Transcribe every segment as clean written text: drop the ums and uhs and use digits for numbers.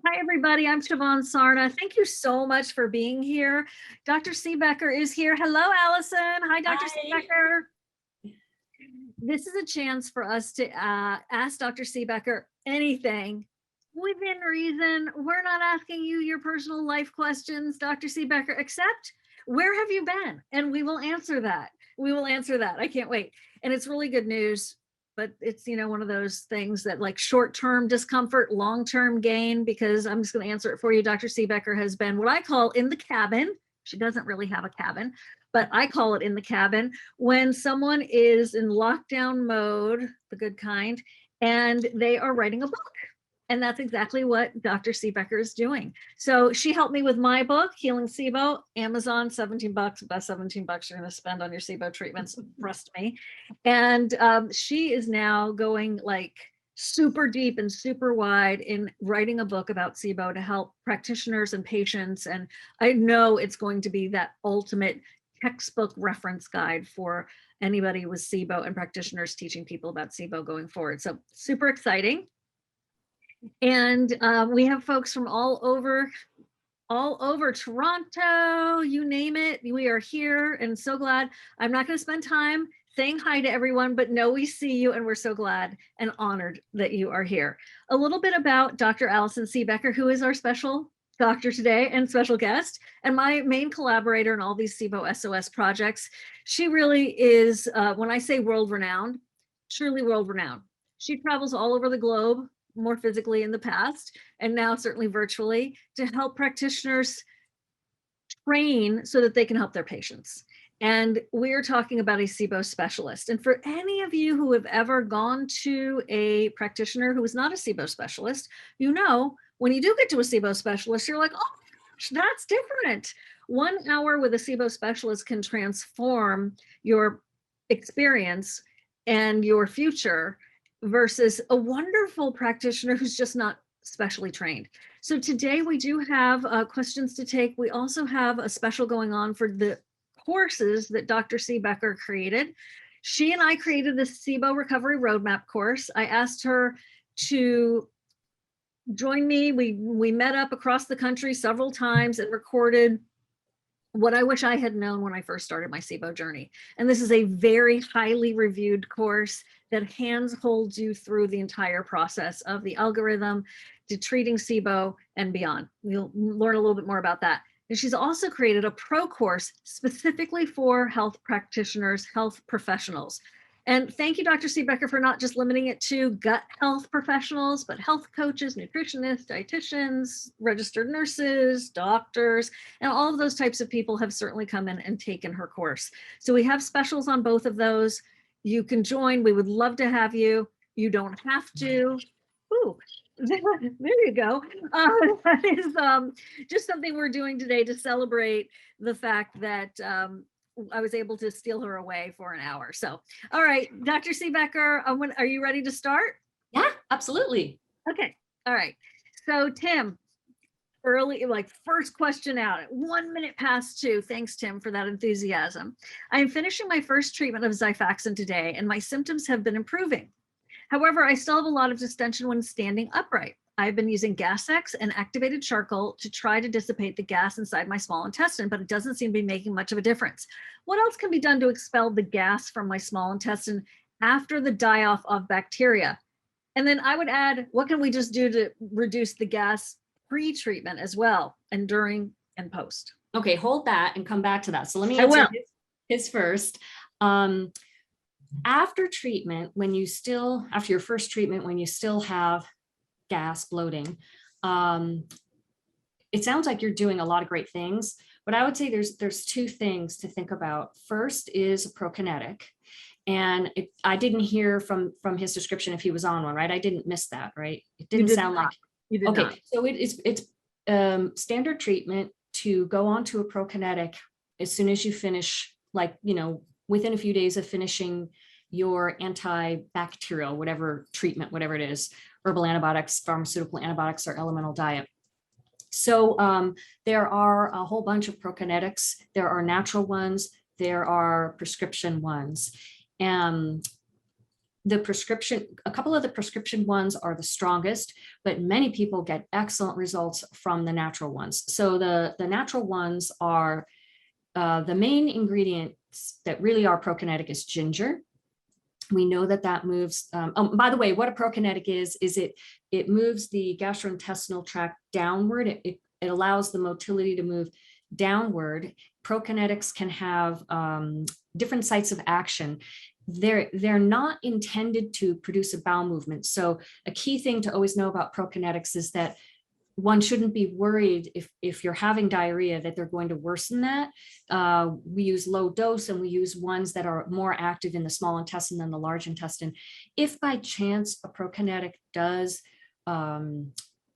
Hi, everybody. I'm Shivan Sarna. Thank you so much for being here. Dr. Siebecker is here. Hello, Allison. Hi, Dr. Hi. Siebecker. This is a chance for us to ask Dr. Siebecker anything within reason. We're not asking you your personal life questions, Dr. Siebecker, except where have you been? And we will answer that. We will answer that. I can't wait. And it's really good news, but it's, one of those things that like short-term discomfort, long-term gain, because I'm just going to answer it for you. Dr. Siebecker has been what I call in the cabin. She doesn't really have a cabin, but I call it in the cabin when someone is in lockdown mode, the good kind, and they are writing a book. And that's exactly what Dr. Siebecker is doing. So she helped me with my book, Healing SIBO, Amazon, $17, best $17 you're going to spend on your SIBO treatments, trust me. And she is now going like super deep and super wide in writing a book about SIBO to help practitioners and patients. And I know it's going to be that ultimate textbook reference guide for anybody with SIBO and practitioners teaching people about SIBO going forward. So super exciting. And we have folks from all over Toronto, you name it. We are here and so glad. I'm not going to spend time saying hi to everyone, but know we see you and we're so glad and honored that you are here. A little bit about Dr. Allison Siebecker, who is our special doctor today and special guest and my main collaborator in all these SIBO SOS projects. She really is, when I say world renowned, truly world renowned. She travels all over the globe, more physically in the past, and now certainly virtually, to help practitioners train so that they can help their patients. And we're talking about a SIBO specialist. And for any of you who have ever gone to a practitioner who is not a SIBO specialist, when you do get to a SIBO specialist, you're like, oh, gosh, that's different. 1 hour with a SIBO specialist can transform your experience and your future versus a wonderful practitioner who's just not specially trained. So today we do have questions to take. We also have a special going on for the courses that Dr. Siebecker created. She and I created the SIBO Recovery Roadmap course. I asked her to join me. We met up across the country several times and recorded what I wish I had known when I first started my SIBO journey. And this is a very highly reviewed course that hands holds you through the entire process of the algorithm to treating SIBO and beyond. We'll learn a little bit more about that. And she's also created a pro course specifically for health practitioners, health professionals. And thank you, Dr. Siebecker, for not just limiting it to gut health professionals, but health coaches, nutritionists, dietitians, registered nurses, doctors, and all of those types of people have certainly come in and taken her course. So we have specials on both of those. You can join. We would love to have you. You don't have to. Ooh, there you go. That is just something we're doing today to celebrate the fact that I was able to steal her away for an hour. So, all right, Dr. Siebecker, are you ready to start? Yeah, absolutely. Okay, all right. So Tim, first question out at 1 minute past 2. Thanks, Tim, for that enthusiasm. I am finishing my first treatment of Xifaxan today, and my symptoms have been improving. However, I still have a lot of distension when standing upright. I've been using Gas-X and activated charcoal to try to dissipate the gas inside my small intestine, but it doesn't seem to be making much of a difference. What else can be done to expel the gas from my small intestine after the die-off of bacteria? And then I would add, what can we just do to reduce the gas pre-treatment as well, and during and post? Okay, hold that and come back to that. So let me answer his first. After treatment, after your first treatment, when you still have gas bloating, it sounds like you're doing a lot of great things, but I would say there's 2 things to think about. First is Prokinetic. And I didn't hear from his description if he was on one, right? I didn't miss that, right? It didn't sound like. You did okay, not. So it's standard treatment to go on to a Prokinetic as soon as you finish, within a few days of finishing your antibacterial, whatever treatment, whatever it is, herbal antibiotics, pharmaceutical antibiotics, or elemental diet. So there are a whole bunch of Prokinetics. There are natural ones. There are prescription ones. And the prescription, a couple of the prescription ones are the strongest, but many people get excellent results from the natural ones. So the natural ones are the main ingredients that really are prokinetic is ginger. We know that that moves. Oh, by the way, what a prokinetic is it moves the gastrointestinal tract downward. It allows the motility to move downward. Prokinetics can have different sites of action. They're not intended to produce a bowel movement. So a key thing to always know about prokinetics is that one shouldn't be worried if you're having diarrhea that they're going to worsen that. We use low dose and we use ones that are more active in the small intestine than the large intestine. If by chance a prokinetic does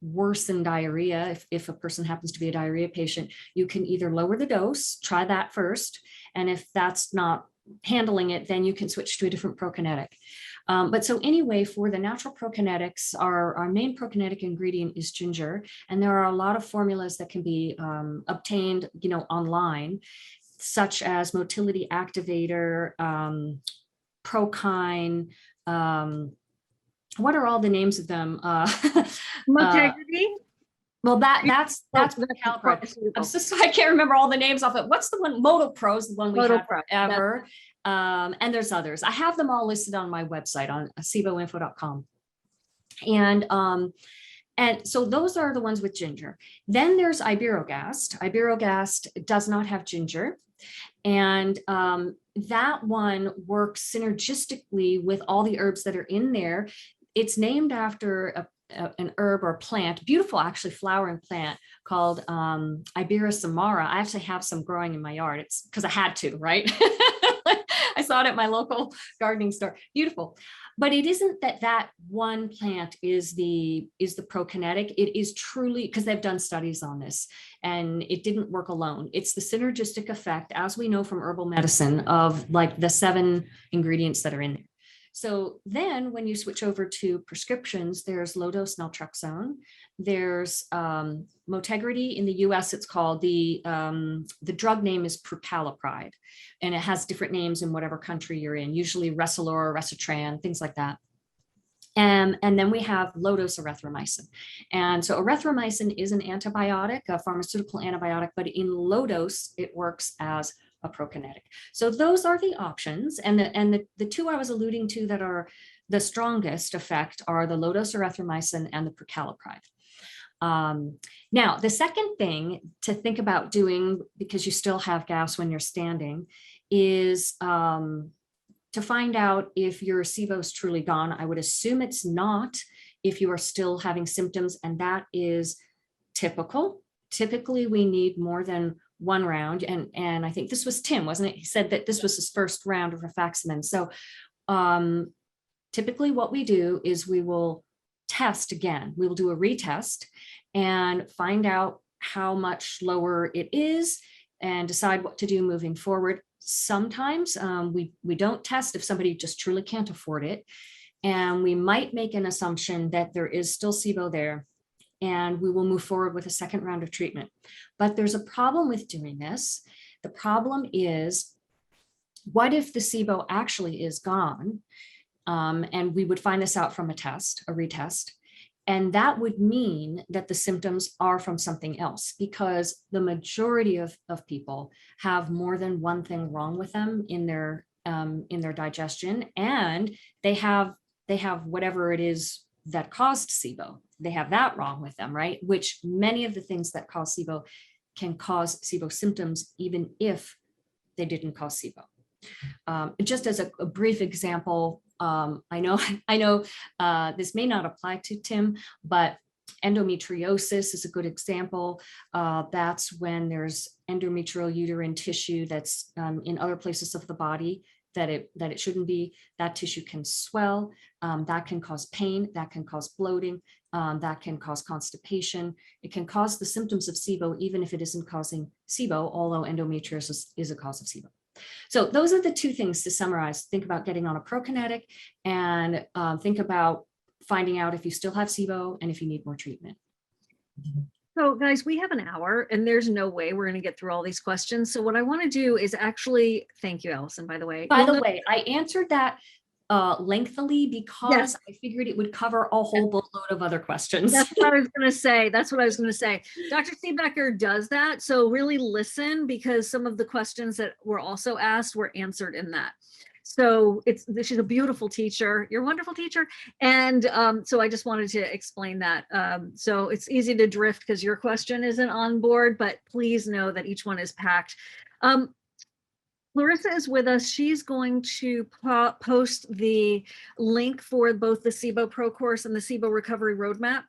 worsen diarrhea, if a person happens to be a diarrhea patient, you can either lower the dose, try that first. And if that's not handling it, then you can switch to a different prokinetic. But so anyway, for the natural prokinetics, our main prokinetic ingredient is ginger, and there are a lot of formulas that can be obtained, online, such as motility activator, Prokine. What are all the names of them? Motegrity? Well, that's calipride. I can't remember all the names off it. What's the one? Modopro is the one we had forever. And there's others. I have them all listed on my website on siboinfo.com. And so those are the ones with ginger. Then there's Iberogast. Iberogast does not have ginger. And that one works synergistically with all the herbs that are in there. It's named after an herb or plant, beautiful actually flowering plant called Ibera samara. I actually have some growing in my yard. It's because I had to, right? I saw it at my local gardening store. Beautiful. But it isn't that one plant is the prokinetic. It is truly, because they've done studies on this, and it didn't work alone. It's the synergistic effect, as we know from herbal medicine, of like the 7 ingredients that are in there. So then when you switch over to prescriptions, there's low-dose naltrexone. There's Motegrity. In the US, it's called, the drug name is Prucalopride, and it has different names in whatever country you're in, usually Resilor, Resitran, things like that. And then we have low-dose erythromycin. And so erythromycin is an antibiotic, a pharmaceutical antibiotic, but in low dose, it works as a prokinetic. So those are the options. And the 2 I was alluding to that are the strongest effect are the low-dose erythromycin and the Prucalopride. Now, the second thing to think about doing, because you still have gas when you're standing, is to find out if your SIBO is truly gone. I would assume it's not if you are still having symptoms, and that is typical. Typically, we need more than 1 round. And I think this was Tim, wasn't it? He said that this was his first round of rifaximin. So typically what we do is we will test again. We will do a retest and find out how much lower it is and decide what to do moving forward. Sometimes we don't test if somebody just truly can't afford it. And we might make an assumption that there is still SIBO there, and we will move forward with a second round of treatment. But there's a problem with doing this. The problem is, what if the SIBO actually is gone? And we would find this out from a retest. And that would mean that the symptoms are from something else, because the majority of people have more than one thing wrong with them in their digestion, and they have whatever it is that caused SIBO. They have that wrong with them, right? Which many of the things that cause SIBO can cause SIBO symptoms, even if they didn't cause SIBO. Just as a brief example, I know this may not apply to Tim, but endometriosis is a good example. That's when there's endometrial uterine tissue that's in other places of the body that it shouldn't be. That tissue can swell. That can cause pain. That can cause bloating. That can cause constipation. It can cause the symptoms of SIBO, even if it isn't causing SIBO, although endometriosis is a cause of SIBO. So those are the 2 things to summarize. Think about getting on a prokinetic, and think about finding out if you still have SIBO and if you need more treatment. So guys, we have an hour and there's no way we're going to get through all these questions. So what I want to do is actually, thank you, Allison, by the way. By the way, I answered that lengthily because I figured it would cover a whole boatload of other questions. That's what I was going to say. That's what I was going to say. Dr. Siebecker does that. So really listen, because some of the questions that were also asked were answered in that. So she's a beautiful teacher. You're a wonderful teacher. And so I just wanted to explain that. So it's easy to drift because your question isn't on board, but please know that each one is packed. Clarissa is with us. She's going to post the link for both the SIBO Pro Course and the SIBO Recovery Roadmap.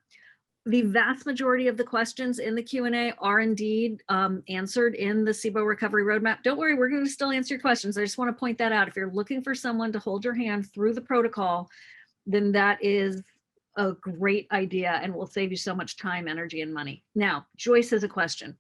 The vast majority of the questions in the Q&A are indeed answered in the SIBO Recovery Roadmap. Don't worry, we're going to still answer your questions. I just want to point that out. If you're looking for someone to hold your hand through the protocol, then that is a great idea and will save you so much time, energy, and money. Now, Joyce has a question.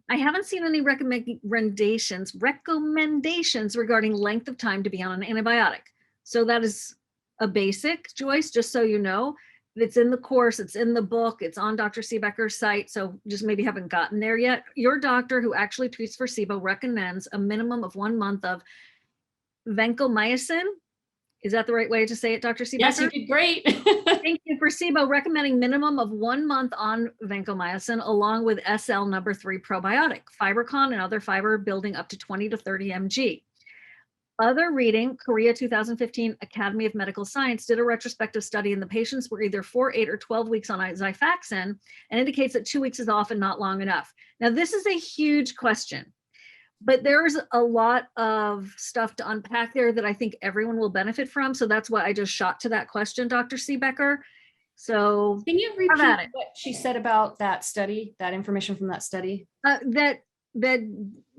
I haven't seen any recommendations regarding length of time to be on an antibiotic. So that is a basic, Joyce, just so you know. It's in the course, it's in the book, it's on Dr. Siebecker's site, so just maybe haven't gotten there yet. Your doctor who actually treats for SIBO recommends a minimum of 1 month of vancomycin. Is that the right way to say it, Dr. Siebecker? Yes, you did great. Thank you for SIBO recommending minimum of 1 month on vancomycin along with SL number 3 probiotic, Fibercon and other fiber building up to 20 to 30 mg. Other reading, Korea 2015 Academy of Medical Science did a retrospective study, and the patients were either 4, 8, or 12 weeks on Xifaxan, and indicates that 2 weeks is often not long enough. Now, this is a huge question, but there's a lot of stuff to unpack there that I think everyone will benefit from. So that's why I just shot to that question, Dr. Siebecker. So can you repeat what she said about that study, that information from that study? That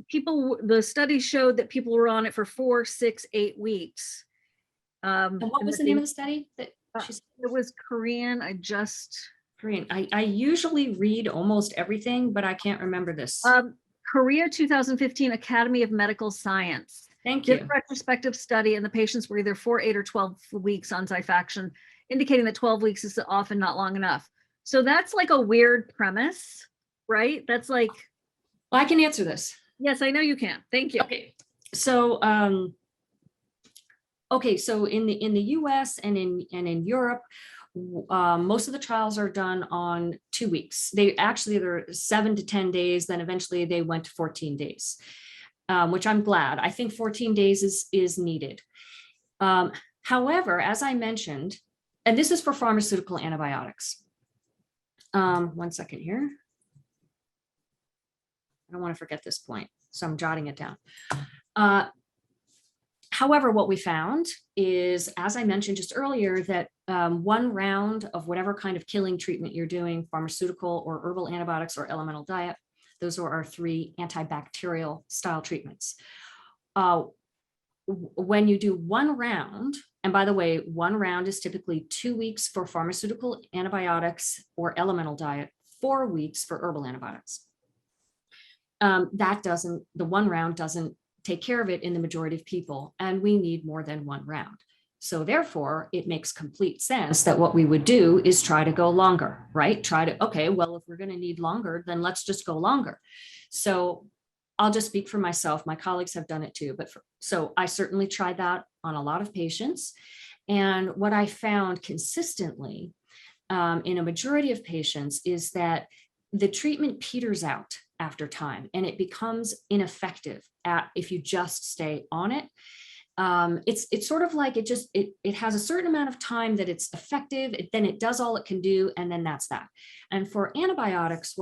people, the study showed that people were on it for 4, 6, 8 weeks. And what was the name of the study? That it was Korean. Korean. I usually read almost everything, but I can't remember this. Korea 2015 Academy of Medical Science. Thank you. Did a retrospective study, and the patients were either 4, 8, or 12 weeks on Xifaxan, indicating that 12 weeks is often not long enough. So that's like a weird premise, right? That's like, well, I can answer this. Yes, I know you can. Thank you. Okay. So, so in the US and in Europe, most of the trials are done on 2 weeks. They're 7 to 10 days. Then eventually they went to 14 days, which I'm glad. I think 14 days is needed. However, as I mentioned, and this is for pharmaceutical antibiotics. 1 second here. I don't want to forget this point, so I'm jotting it down. However, what we found is, as I mentioned just earlier, that 1 round of whatever kind of killing treatment you're doing, pharmaceutical or herbal antibiotics or elemental diet, those are our 3 antibacterial style treatments. When you do 1 round, and by the way, 1 round is typically 2 weeks for pharmaceutical antibiotics or elemental diet, 4 weeks for herbal antibiotics. The 1 round doesn't take care of it in the majority of people, and we need more than 1 round. So therefore, it makes complete sense that what we would do is try to go longer, right? Okay, well, if we're going to need longer, then let's just go longer. So I'll just speak for myself. My colleagues have done it too, so I certainly tried that on a lot of patients. And what I found consistently in a majority of patients is that the treatment peters out after time, and it becomes ineffective if you just stay on it. It's sort of like it has a certain amount of time that it's effective, then it does all it can do, and then that's that. And for antibiotics,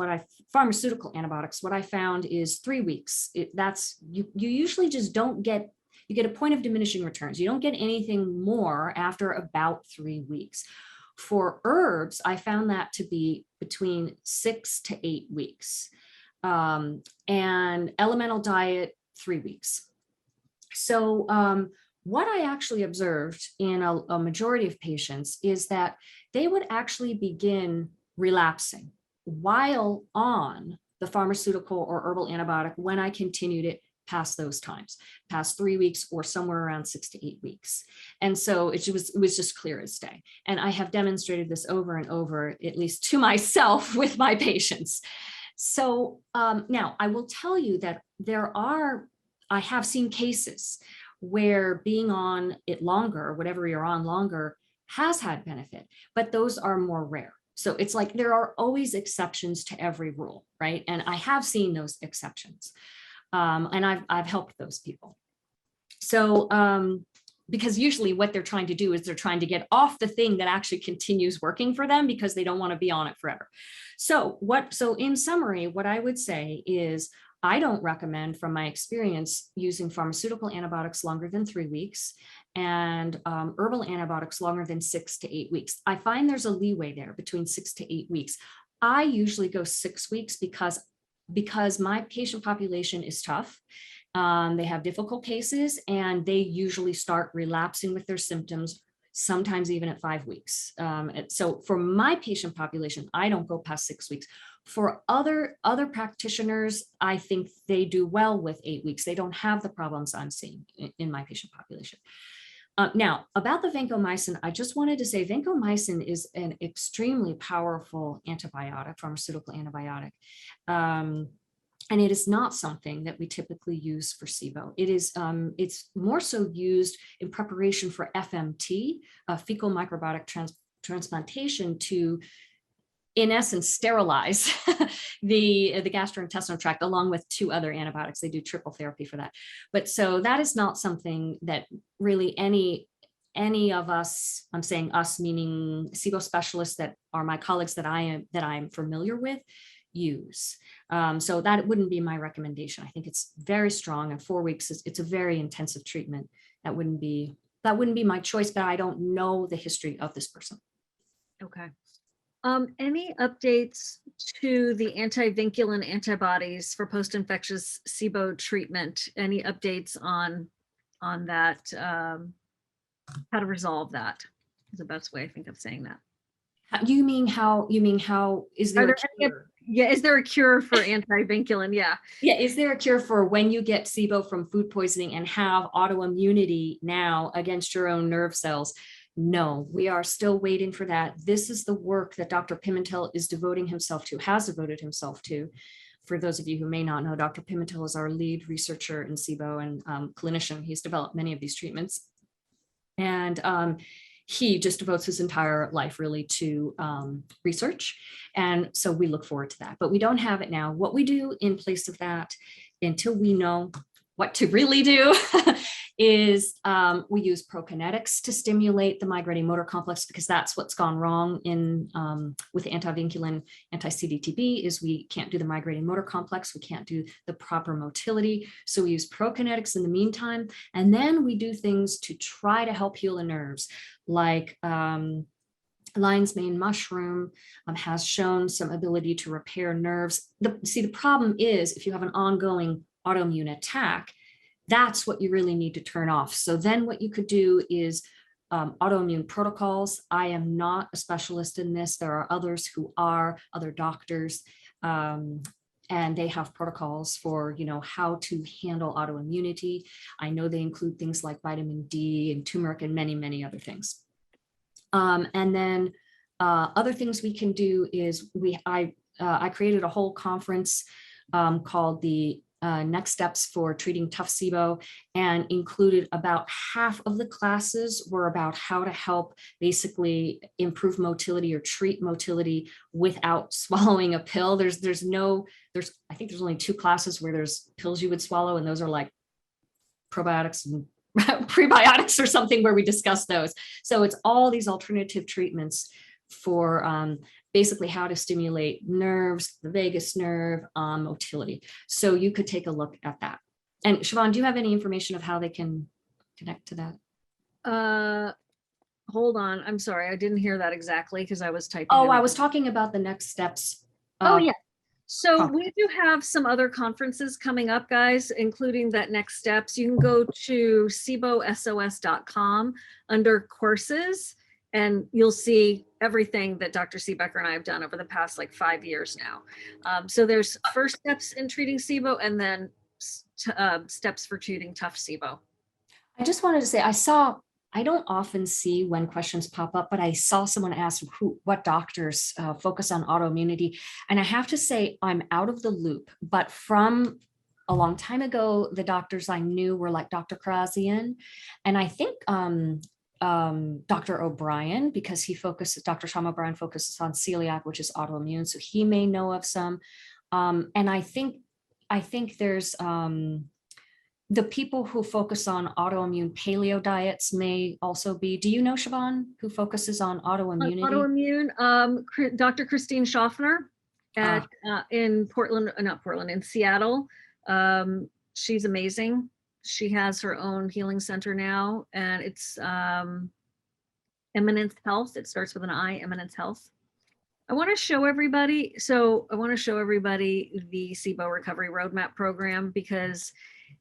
pharmaceutical antibiotics, what I found is 3 weeks. You usually just don't get, you get a point of diminishing returns. You don't get anything more after about 3 weeks. For herbs, I found that to be between 6 to 8 weeks. And elemental diet, 3 weeks. So what I actually observed in a majority of patients is that they would actually begin relapsing while on the pharmaceutical or herbal antibiotic when I continued it past those times, past 3 weeks or somewhere around 6 to 8 weeks. And so it was just clear as day. And I have demonstrated this over and over, at least to myself with my patients. So now I will tell you that I have seen cases where being on it longer, whatever you're on longer, has had benefit, but those are more rare. So it's like there are always exceptions to every rule, right? And I have seen those exceptions, and I've helped those people. So because usually what they're trying to do is they're trying to get off the thing that actually continues working for them because they don't want to be on it forever. So in summary, what I would say is I don't recommend, from my experience, using pharmaceutical antibiotics longer than 3 weeks and herbal antibiotics longer than 6 to 8 weeks. I find there's a leeway there between 6 to 8 weeks. I usually go 6 weeks because my patient population is tough. They have difficult cases, and they usually start relapsing with their symptoms, sometimes even at 5 weeks. So for my patient population, I don't go past 6 weeks. For other practitioners, I think they do well with 8 weeks. They don't have the problems I'm seeing in my patient population. Now, about the vancomycin, I just wanted to say vancomycin is an extremely powerful antibiotic, pharmaceutical antibiotic. And it is not something that we typically use for SIBO. It's more so used in preparation for FMT, fecal microbiotic transplantation, to, in essence, sterilize the gastrointestinal tract, along with 2 other antibiotics. They do triple therapy for that. But so that is not something that really any of us, I'm saying us meaning SIBO specialists that are my colleagues that I'm familiar with, use. So that wouldn't be my recommendation. I think it's very strong, and 4 weeks it's a very intensive treatment. That wouldn't be my choice, but I don't know the history of this person. Okay. Any updates to the antivinculin antibodies for post-infectious SIBO treatment? Any updates on that? How to resolve that is the best way I think of saying that. You mean how is there a cure? Is there a cure for antivinculin? Yeah. Yeah, is there a cure for when you get SIBO from food poisoning and have autoimmunity now against your own nerve cells? No, we are still waiting for that. This is the work that Dr. Pimentel is devoting himself to, has devoted himself to. For those of you who may not know, Dr. Pimentel is our lead researcher in SIBO and clinician. He's developed many of these treatments. And he just devotes his entire life really to research. And so we look forward to that, but we don't have it now. What we do in place of that, until we know what to really do, is we use Prokinetics to stimulate the migrating motor complex, because that's what's gone wrong in with antivinculin, anti-CDTB, is we can't do the migrating motor complex. We can't do the proper motility. So we use Prokinetics in the meantime. And then we do things to try to help heal the nerves, like lion's mane mushroom has shown some ability to repair nerves. The problem is, if you have an ongoing autoimmune attack, that's what you really need to turn off. So then what you could do is autoimmune protocols. I am not a specialist in this. There are others who are, other doctors, and they have protocols for, how to handle autoimmunity. I know they include things like vitamin D and turmeric and many, many other things. And then other things we can do is I created a whole conference called the Next Steps for Treating Tough SIBO, and included about half of the classes were about how to help basically improve motility or treat motility without swallowing a pill. I think there's only 2 classes where there's pills you would swallow, and those are like probiotics and prebiotics or something, where we discuss those. So it's all these alternative treatments for basically how to stimulate nerves, the vagus nerve, motility. So you could take a look at that. And Shivan, do you have any information of how they can connect to that? Hold on. I'm sorry. I didn't hear that exactly because I was typing. Oh, I was talking about the next steps. Oh, yeah. So we do have some other conferences coming up, guys, including that Next Steps. You can go to SIBOSOS.com under courses, and you'll see everything that Dr. Siebecker and I have done over the past 5 years now. So there's first steps in treating SIBO, and then steps for treating tough SIBO. I just wanted to say, I don't often see when questions pop up, but I saw someone ask what doctors focus on autoimmunity. And I have to say, I'm out of the loop, but from a long time ago, the doctors I knew were like Dr. Karazian, and I think Dr. O'Brien, because Dr. Tom O'Brien focuses on celiac, which is autoimmune, so he may know of some. And I think there's the people who focus on autoimmune paleo diets may also be. Do you know, Shivan, who focuses on autoimmunity? Autoimmune, Dr. Christine Schaffner at in Portland, not Portland, in Seattle. She's amazing. She has her own healing center now, and it's Eminence Health. It starts with an I, Eminence Health. I want to show everybody. So I want to show everybody the SIBO Recovery Roadmap program, because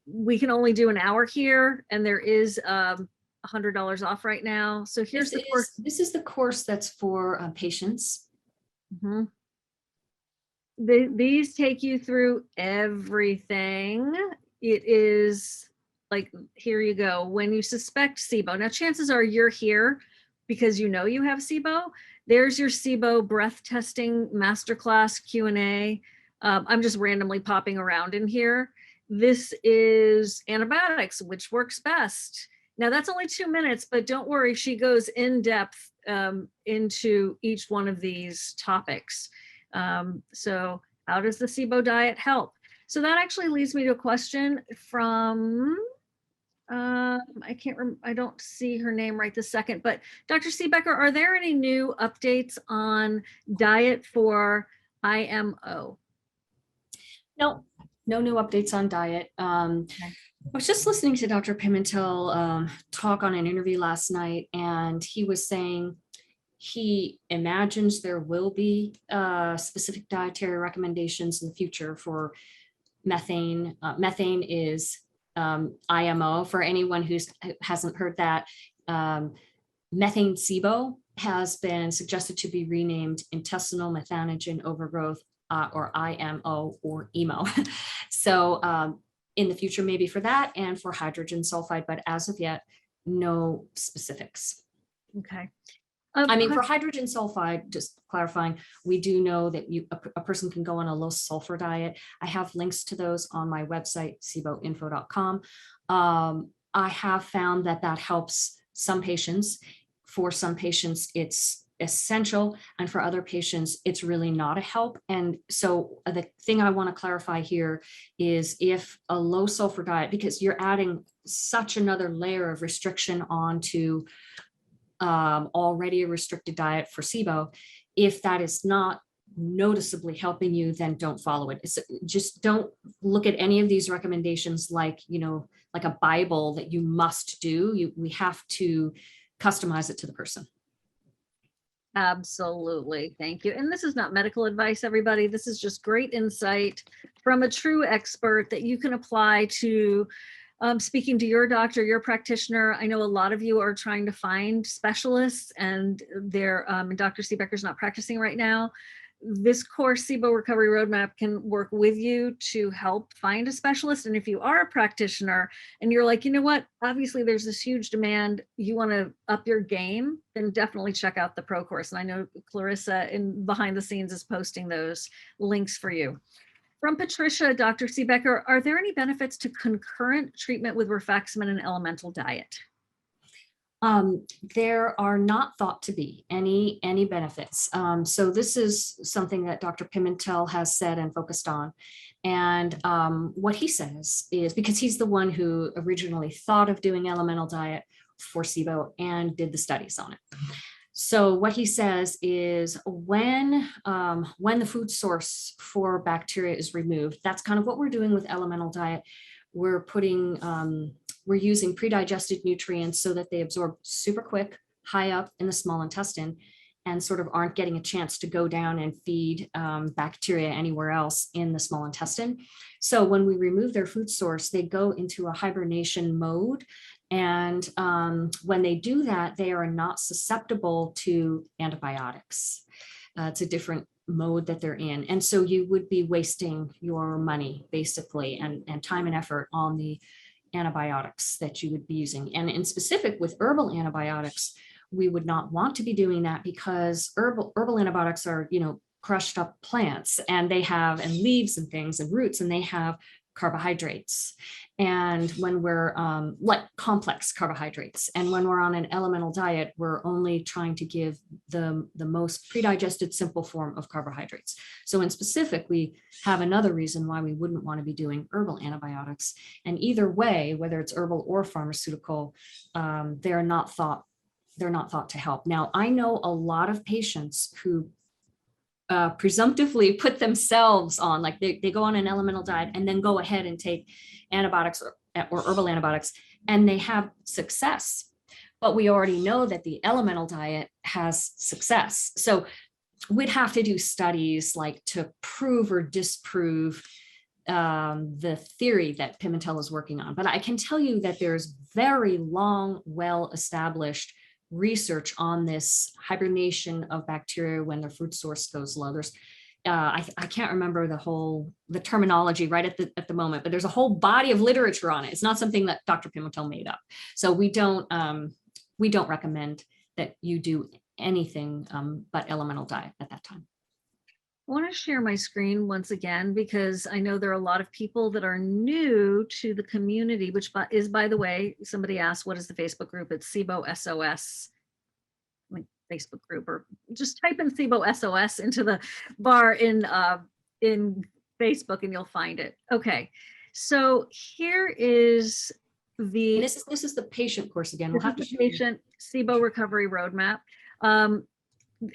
we can only do an hour here, and there is $100 off right now. So here's the course. This is the course that's for patients. Mm-hmm. These take you through everything. It is like, here you go. When you suspect SIBO, now chances are you're here because you know you have SIBO. There's your SIBO breath testing masterclass Q&A. I'm just randomly popping around in here. This is antibiotics, which works best. Now that's only 2 minutes, but don't worry, she goes in depth into each one of these topics. So how does the SIBO diet help? So that actually leads me to a question from, I don't see her name right this second, but Dr. Siebecker, are there any new updates on diet for IMO? No new updates on diet. I was just listening to Dr. Pimentel talk on an interview last night, and he was saying he imagines there will be specific dietary recommendations in the future for methane. Methane is IMO. For anyone who hasn't heard that, methane SIBO has been suggested to be renamed intestinal methanogen overgrowth, or IMO or EMO. So in the future, maybe for that and for hydrogen sulfide, but as of yet, no specifics. Okay. I mean, for hydrogen sulfide, just clarifying, we do know that a person can go on a low sulfur diet. I have links to those on my website, siboinfo.com. I have found that helps some patients. For some patients, it's essential, and for other patients, it's really not a help. And so the thing I want to clarify here is, if a low sulfur diet, because you're adding such another layer of restriction onto already a restricted diet for SIBO, if that is not noticeably helping you, then don't follow it. Just don't look at any of these recommendations like a Bible that you must do. We have to customize it to the person. Absolutely. Thank you. And this is not medical advice, everybody. This is just great insight from a true expert that you can apply to speaking to your doctor, your practitioner. I know a lot of you are trying to find specialists, and Dr. Siebecker's not practicing right now. This course, SIBO Recovery Roadmap, can work with you to help find a specialist. And if you are a practitioner and you're like, you know what, obviously there's this huge demand, you want to up your game, then definitely check out the Pro Course. And I know Clarissa behind the scenes is posting those links for you. From Patricia, Dr. Siebecker, are there any benefits to concurrent treatment with rifaximin and elemental diet? There are not thought to be any benefits. So this is something that Dr. Pimentel has said and focused on. And what he says is, because he's the one who originally thought of doing elemental diet for SIBO and did the studies on it. So what he says is, when the food source for bacteria is removed, that's kind of what we're doing with elemental diet. We're using pre-digested nutrients so that they absorb super quick, high up in the small intestine, and sort of aren't getting a chance to go down and feed bacteria anywhere else in the small intestine. So when we remove their food source, they go into a hibernation mode. And when they do that, they are not susceptible to antibiotics. It's a different mode that they're in. And so you would be wasting your money, basically, and time and effort on the antibiotics that you would be using. And in specific with herbal antibiotics, we would not want to be doing that, because herbal antibiotics are, crushed up plants, and they have, and leaves and things and roots, and they have carbohydrates, and when we're like complex carbohydrates, and when we're on an elemental diet, we're only trying to give the most pre-digested simple form of carbohydrates. So in specific, we have another reason why we wouldn't want to be doing herbal antibiotics. And either way, whether it's herbal or pharmaceutical, they're not thought to help. Now, I know a lot of patients who presumptively put themselves on, like they go on an elemental diet and then go ahead and take antibiotics or herbal antibiotics, and they have success. But we already know that the elemental diet has success. So we'd have to do studies like to prove or disprove the theory that Pimentel is working on. But I can tell you that there's very long, well-established research on this hibernation of bacteria when their food source goes low. There's I can't remember the terminology right at the moment, but there's a whole body of literature on it. It's not something that Dr. Pimentel made up. So we don't recommend that you do anything but elemental diet at that time. I want to share my screen once again, because I know there are a lot of people that are new to the community, which is, by the way, somebody asked, what is the Facebook group? It's SIBO SOS, like Facebook group, or just type in SIBO SOS into the bar in Facebook and you'll find it. Okay, so here is the, this is the patient course again. We'll have to patient SIBO recovery roadmap.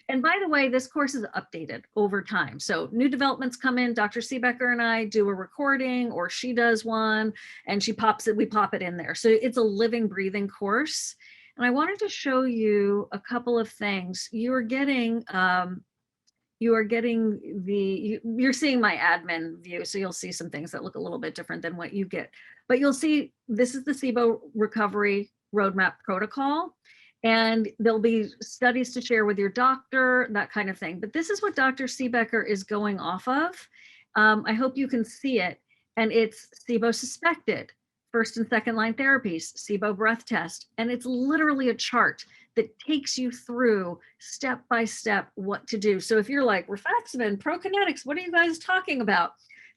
And by the way, this course is updated over time. So new developments come in, Dr. Siebecker and I do a recording, or she does one and she pops it, we pop it in there. So it's a living, breathing course. And I wanted to show you a couple of things. You're seeing my admin view. So you'll see some things that look a little bit different than what you get, but you'll see this is the SIBO recovery roadmap protocol. And there'll be studies to share with your doctor, that kind of thing. But this is what Dr. Siebecker is going off of. I hope you can see it. And it's SIBO suspected, first and second line therapies, SIBO breath test. And it's literally a chart that takes you through step by step what to do. So if you're like, rifaximin, Prokinetics, what are you guys talking about?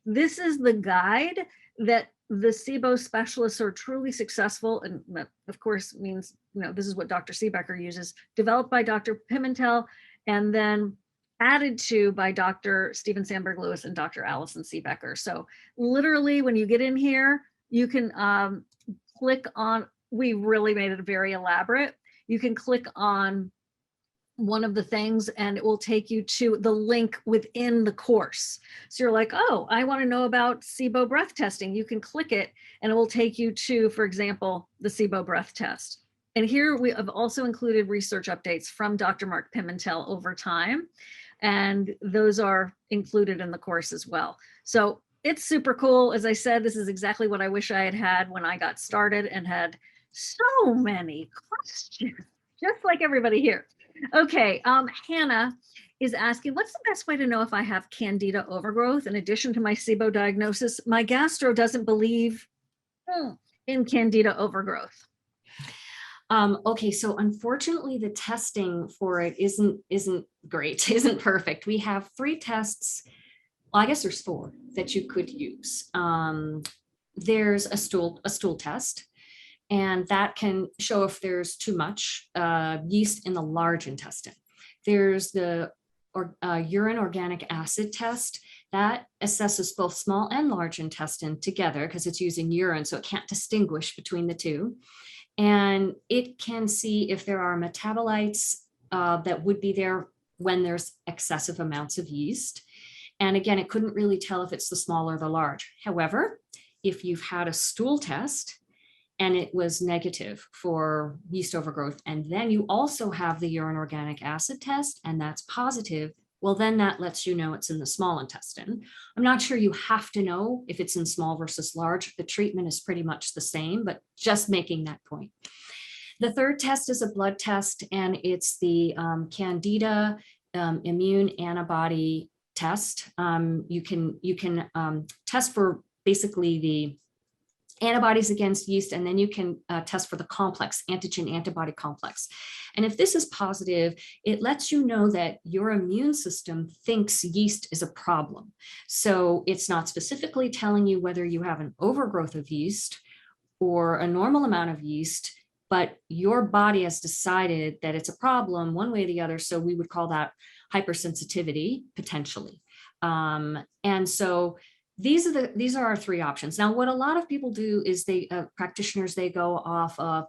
This is the guide that the SIBO specialists are truly successful, and that of course means, this is what Dr. Siebecker uses, developed by Dr. Pimentel, and then added to by Dr. Stephen Sandberg Lewis and Dr. Allison Siebecker. So literally when you get in here, you can click on, we really made it very elaborate. You can click on one of the things and it will take you to the link within the course. So you're like, oh, I want to know about SIBO breath testing. You can click it and it will take you to, for example, the SIBO breath test. And here we have also included research updates from Dr. Mark Pimentel over time. And those are included in the course as well. So it's super cool. As I said, this is exactly what I wish I had had when I got started and had so many questions, just like everybody here. Okay, Hannah is asking, what's the best way to know if I have Candida overgrowth? In addition to my SIBO diagnosis, my gastro doesn't believe in Candida overgrowth. Okay, so unfortunately, the testing for it isn't great, isn't perfect. We have 3 tests. Well, I guess there's 4 that you could use. There's a stool test, and that can show if there's too much yeast in the large intestine. There's the urine organic acid test that assesses both small and large intestine together because it's using urine, so it can't distinguish between the two. And it can see if there are metabolites that would be there when there's excessive amounts of yeast. And again, it couldn't really tell if it's the small or the large. However, if you've had a stool test and it was negative for yeast overgrowth, and then you also have the urine organic acid test and that's positive, well, then that lets you know it's in the small intestine. I'm not sure you have to know if it's in small versus large. The treatment is pretty much the same, but just making that point. The third test is a blood test, and it's the Candida immune antibody test. You can test for basically antibodies against yeast, and then you can test for the complex, antigen antibody complex. And if this is positive, it lets you know that your immune system thinks yeast is a problem. So it's not specifically telling you whether you have an overgrowth of yeast or a normal amount of yeast, but your body has decided that it's a problem one way or the other. So we would call that hypersensitivity potentially. And so these are our three options. Now, what a lot of people do is practitioners, they go off of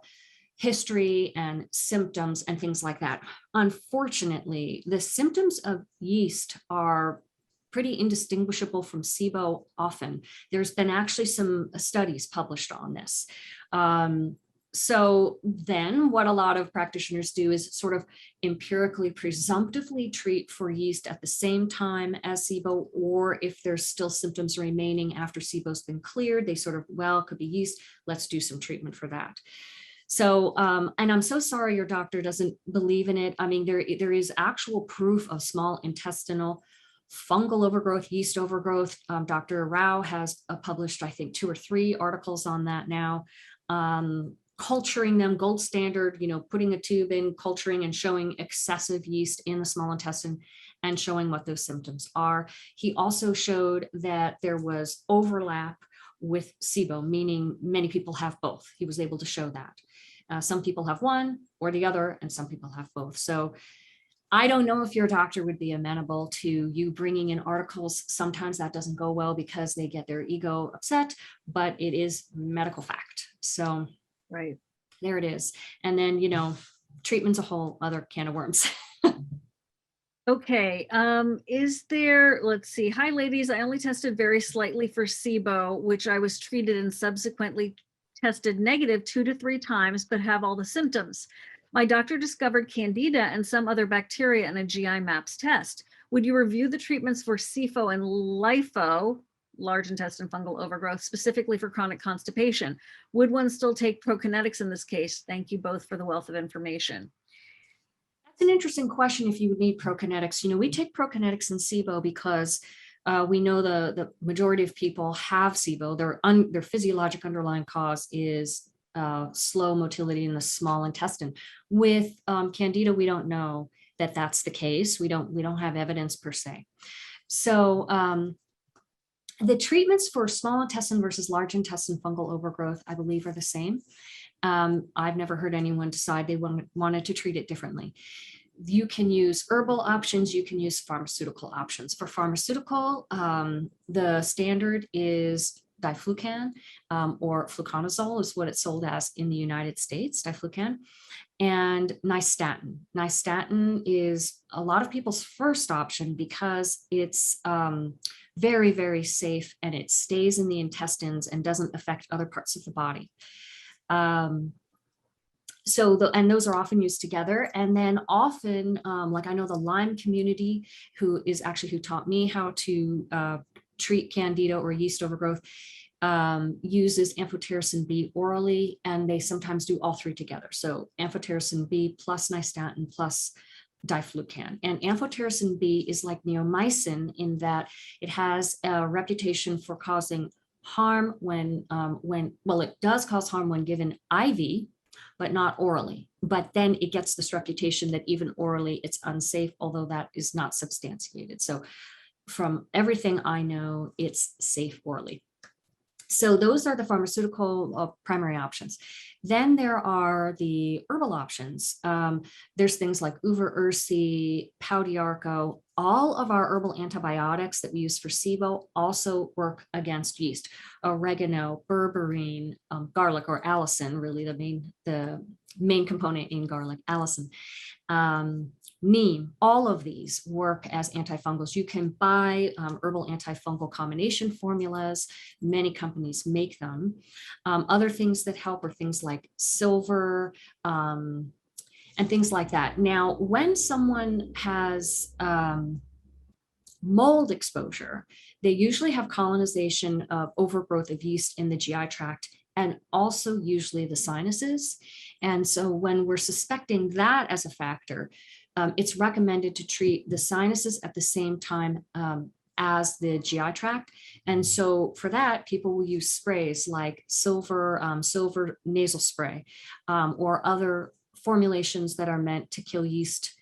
history and symptoms and things like that. Unfortunately, the symptoms of yeast are pretty indistinguishable from SIBO often. There's been actually some studies published on this. So then what a lot of practitioners do is sort of empirically, presumptively treat for yeast at the same time as SIBO, or if there's still symptoms remaining after SIBO's been cleared, they sort of, well, it could be yeast, let's do some treatment for that. So, and I'm so sorry your doctor doesn't believe in it. I mean, there is actual proof of small intestinal fungal overgrowth, yeast overgrowth. Dr. Rao has published, I think, 2 or 3 articles on that now. Culturing them, gold standard, you know, putting a tube in, culturing and showing excessive yeast in the small intestine and showing what those symptoms are. He also showed that there was overlap with SIBO, meaning many people have both. He was able to show that. Some people have one or the other, and some people have both. So I don't know if your doctor would be amenable to you bringing in articles. Sometimes that doesn't go well because they get their ego upset, but it is medical fact. So Right. there it is. And then, you know, treatment's a whole other can of worms. Okay. Is there, let's see. Hi, ladies. I only tested very slightly for SIBO, which I was treated and subsequently tested negative 2 to 3 times, but have all the symptoms. My doctor discovered Candida and some other bacteria in a GI MAPS test. Would you review the treatments for SIFO and LIFO, large intestine fungal overgrowth, specifically for chronic constipation? Would one still take Prokinetics in this case? Thank you both for the wealth of information. That's an interesting question if you would need Prokinetics. You know, we take Prokinetics and SIBO because we know the majority of people have SIBO. Their physiologic underlying cause is slow motility in the small intestine. With Candida, we don't know that that's the case. We don't have evidence per se. So the treatments for small intestine versus large intestine fungal overgrowth, I believe, are the same. I've never heard anyone decide they wanted to treat it differently. You can use herbal options, you can use pharmaceutical options. For pharmaceutical, the standard is diflucan, or fluconazole is what it's sold as in the United States, diflucan, and nystatin. Nystatin is a lot of people's first option because it's very, very safe and it stays in the intestines and doesn't affect other parts of the body. And those are often used together. And then often, like I know the Lyme community, who taught me how to treat Candida or yeast overgrowth, uses amphotericin B orally, and they sometimes do all 3 together. So amphotericin B plus nystatin plus diflucan. And amphotericin B is like neomycin in that it has a reputation for causing harm it does cause harm when given IV, but not orally. But then it gets this reputation that even orally it's unsafe, although that is not substantiated. So from everything I know, it's safe orally. So those are the pharmaceutical primary options. Then there are the herbal options. There's things like Uva ursi, Pau d'Arco. All of our herbal antibiotics that we use for SIBO also work against yeast. Oregano, berberine, garlic, or allicin, really the main component in garlic, allicin. Neem, all of these work as antifungals. You can buy herbal antifungal combination formulas. Many companies make them. Other things that help are things like silver and things like that. Now, when someone has mold exposure, they usually have colonization of overgrowth of yeast in the GI tract and also usually the sinuses. And so when we're suspecting that as a factor, it's recommended to treat the sinuses at the same time as the GI tract. And so for that, people will use sprays like silver nasal spray, or other formulations that are meant to kill yeast,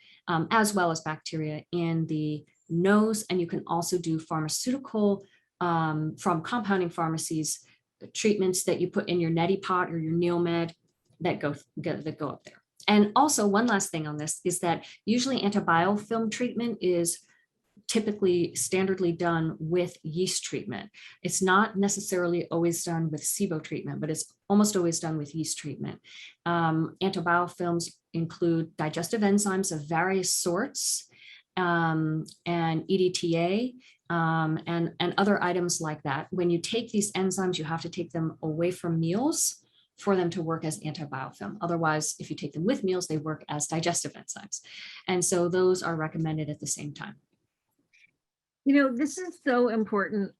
as well as bacteria in the nose. And you can also do pharmaceutical, from compounding pharmacies, treatments that you put in your neti pot or your Neomed that go up there. And also one last thing on this is that usually antibiofilm treatment is typically standardly done with yeast treatment. It's not necessarily always done with SIBO treatment, but it's almost always done with yeast treatment. Antibiofilms include digestive enzymes of various sorts, and EDTA, and other items like that. When you take these enzymes, you have to take them away from meals for them to work as antibiofilm. Otherwise, if you take them with meals, they work as digestive enzymes. And so those are recommended at the same time. This is so important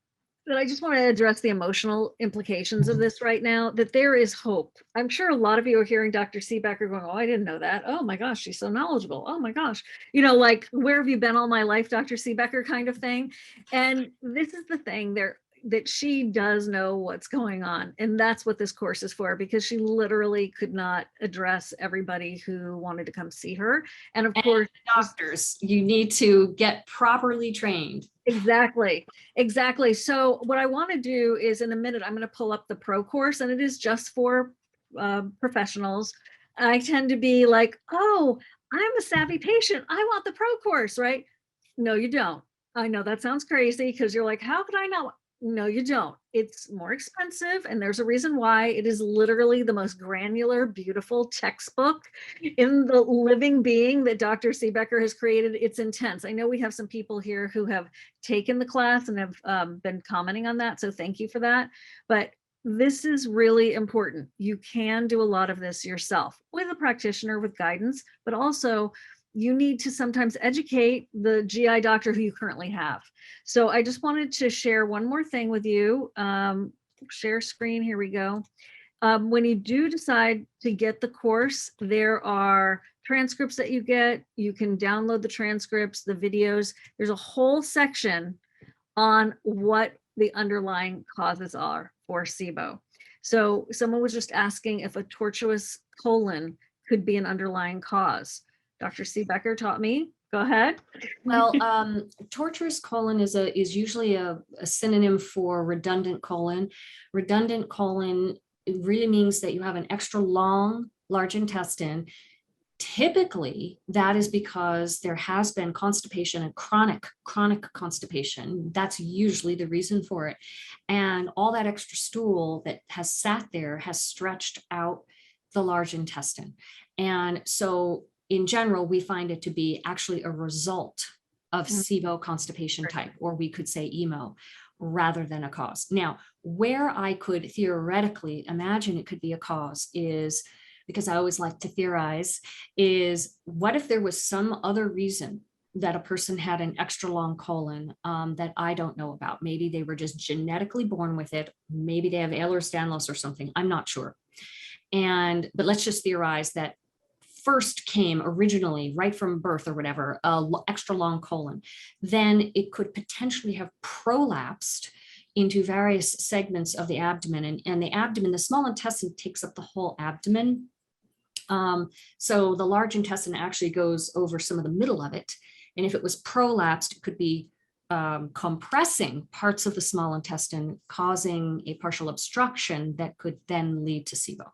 that I just want to address the emotional implications of this right now, that there is hope. I'm sure a lot of you are hearing Dr. Siebecker going, oh, I didn't know that. Oh my gosh, she's so knowledgeable. Oh my gosh. Like, where have you been all my life, Dr. Siebecker kind of thing. And this is the thing there, that she does know what's going on. And that's what this course is for, because she literally could not address everybody who wanted to come see her. And of course, doctors, you need to get properly trained. Exactly. So what I want to do is, in a minute, I'm going to pull up the pro course, and it is just for professionals. I tend to be like, oh, I'm a savvy patient, I want the pro course, right? No, you don't. I know that sounds crazy, because you're like, how could I know? No, you don't. It's more expensive, and there's a reason why. It is literally the most granular, beautiful textbook in the living being that Dr. Siebecker has created. It's intense. I know we have some people here who have taken the class and have been commenting on that, so thank you for that. But this is really important. You can do a lot of this yourself with a practitioner, with guidance, but also you need to sometimes educate the GI doctor who you currently have. So I just wanted to share one more thing with you. Share screen, here we go. When you do decide to get the course, there are transcripts that you get. You can download the transcripts, the videos. There's a whole section on what the underlying causes are for SIBO. So someone was just asking if a tortuous colon could be an underlying cause. Dr. Siebecker taught me. Go ahead. Well, tortuous colon is usually a synonym for redundant colon. Redundant colon, it really means that you have an extra long, large intestine. Typically, that is because there has been constipation and chronic constipation. That's usually the reason for it. And all that extra stool that has sat there has stretched out the large intestine. And so in general, we find it to be actually a result of SIBO constipation type, or we could say EMO, rather than a cause. Now, where I could theoretically imagine it could be a cause is, because I always like to theorize, is what if there was some other reason that a person had an extra long colon that I don't know about? Maybe they were just genetically born with it. Maybe they have Ehlers-Danlos or something. I'm not sure. But let's just theorize that first came originally right from birth or whatever, extra long colon, then it could potentially have prolapsed into various segments of the abdomen. And the abdomen, the small intestine takes up the whole abdomen. So the large intestine actually goes over some of the middle of it. And if it was prolapsed, it could be compressing parts of the small intestine, causing a partial obstruction that could then lead to SIBO.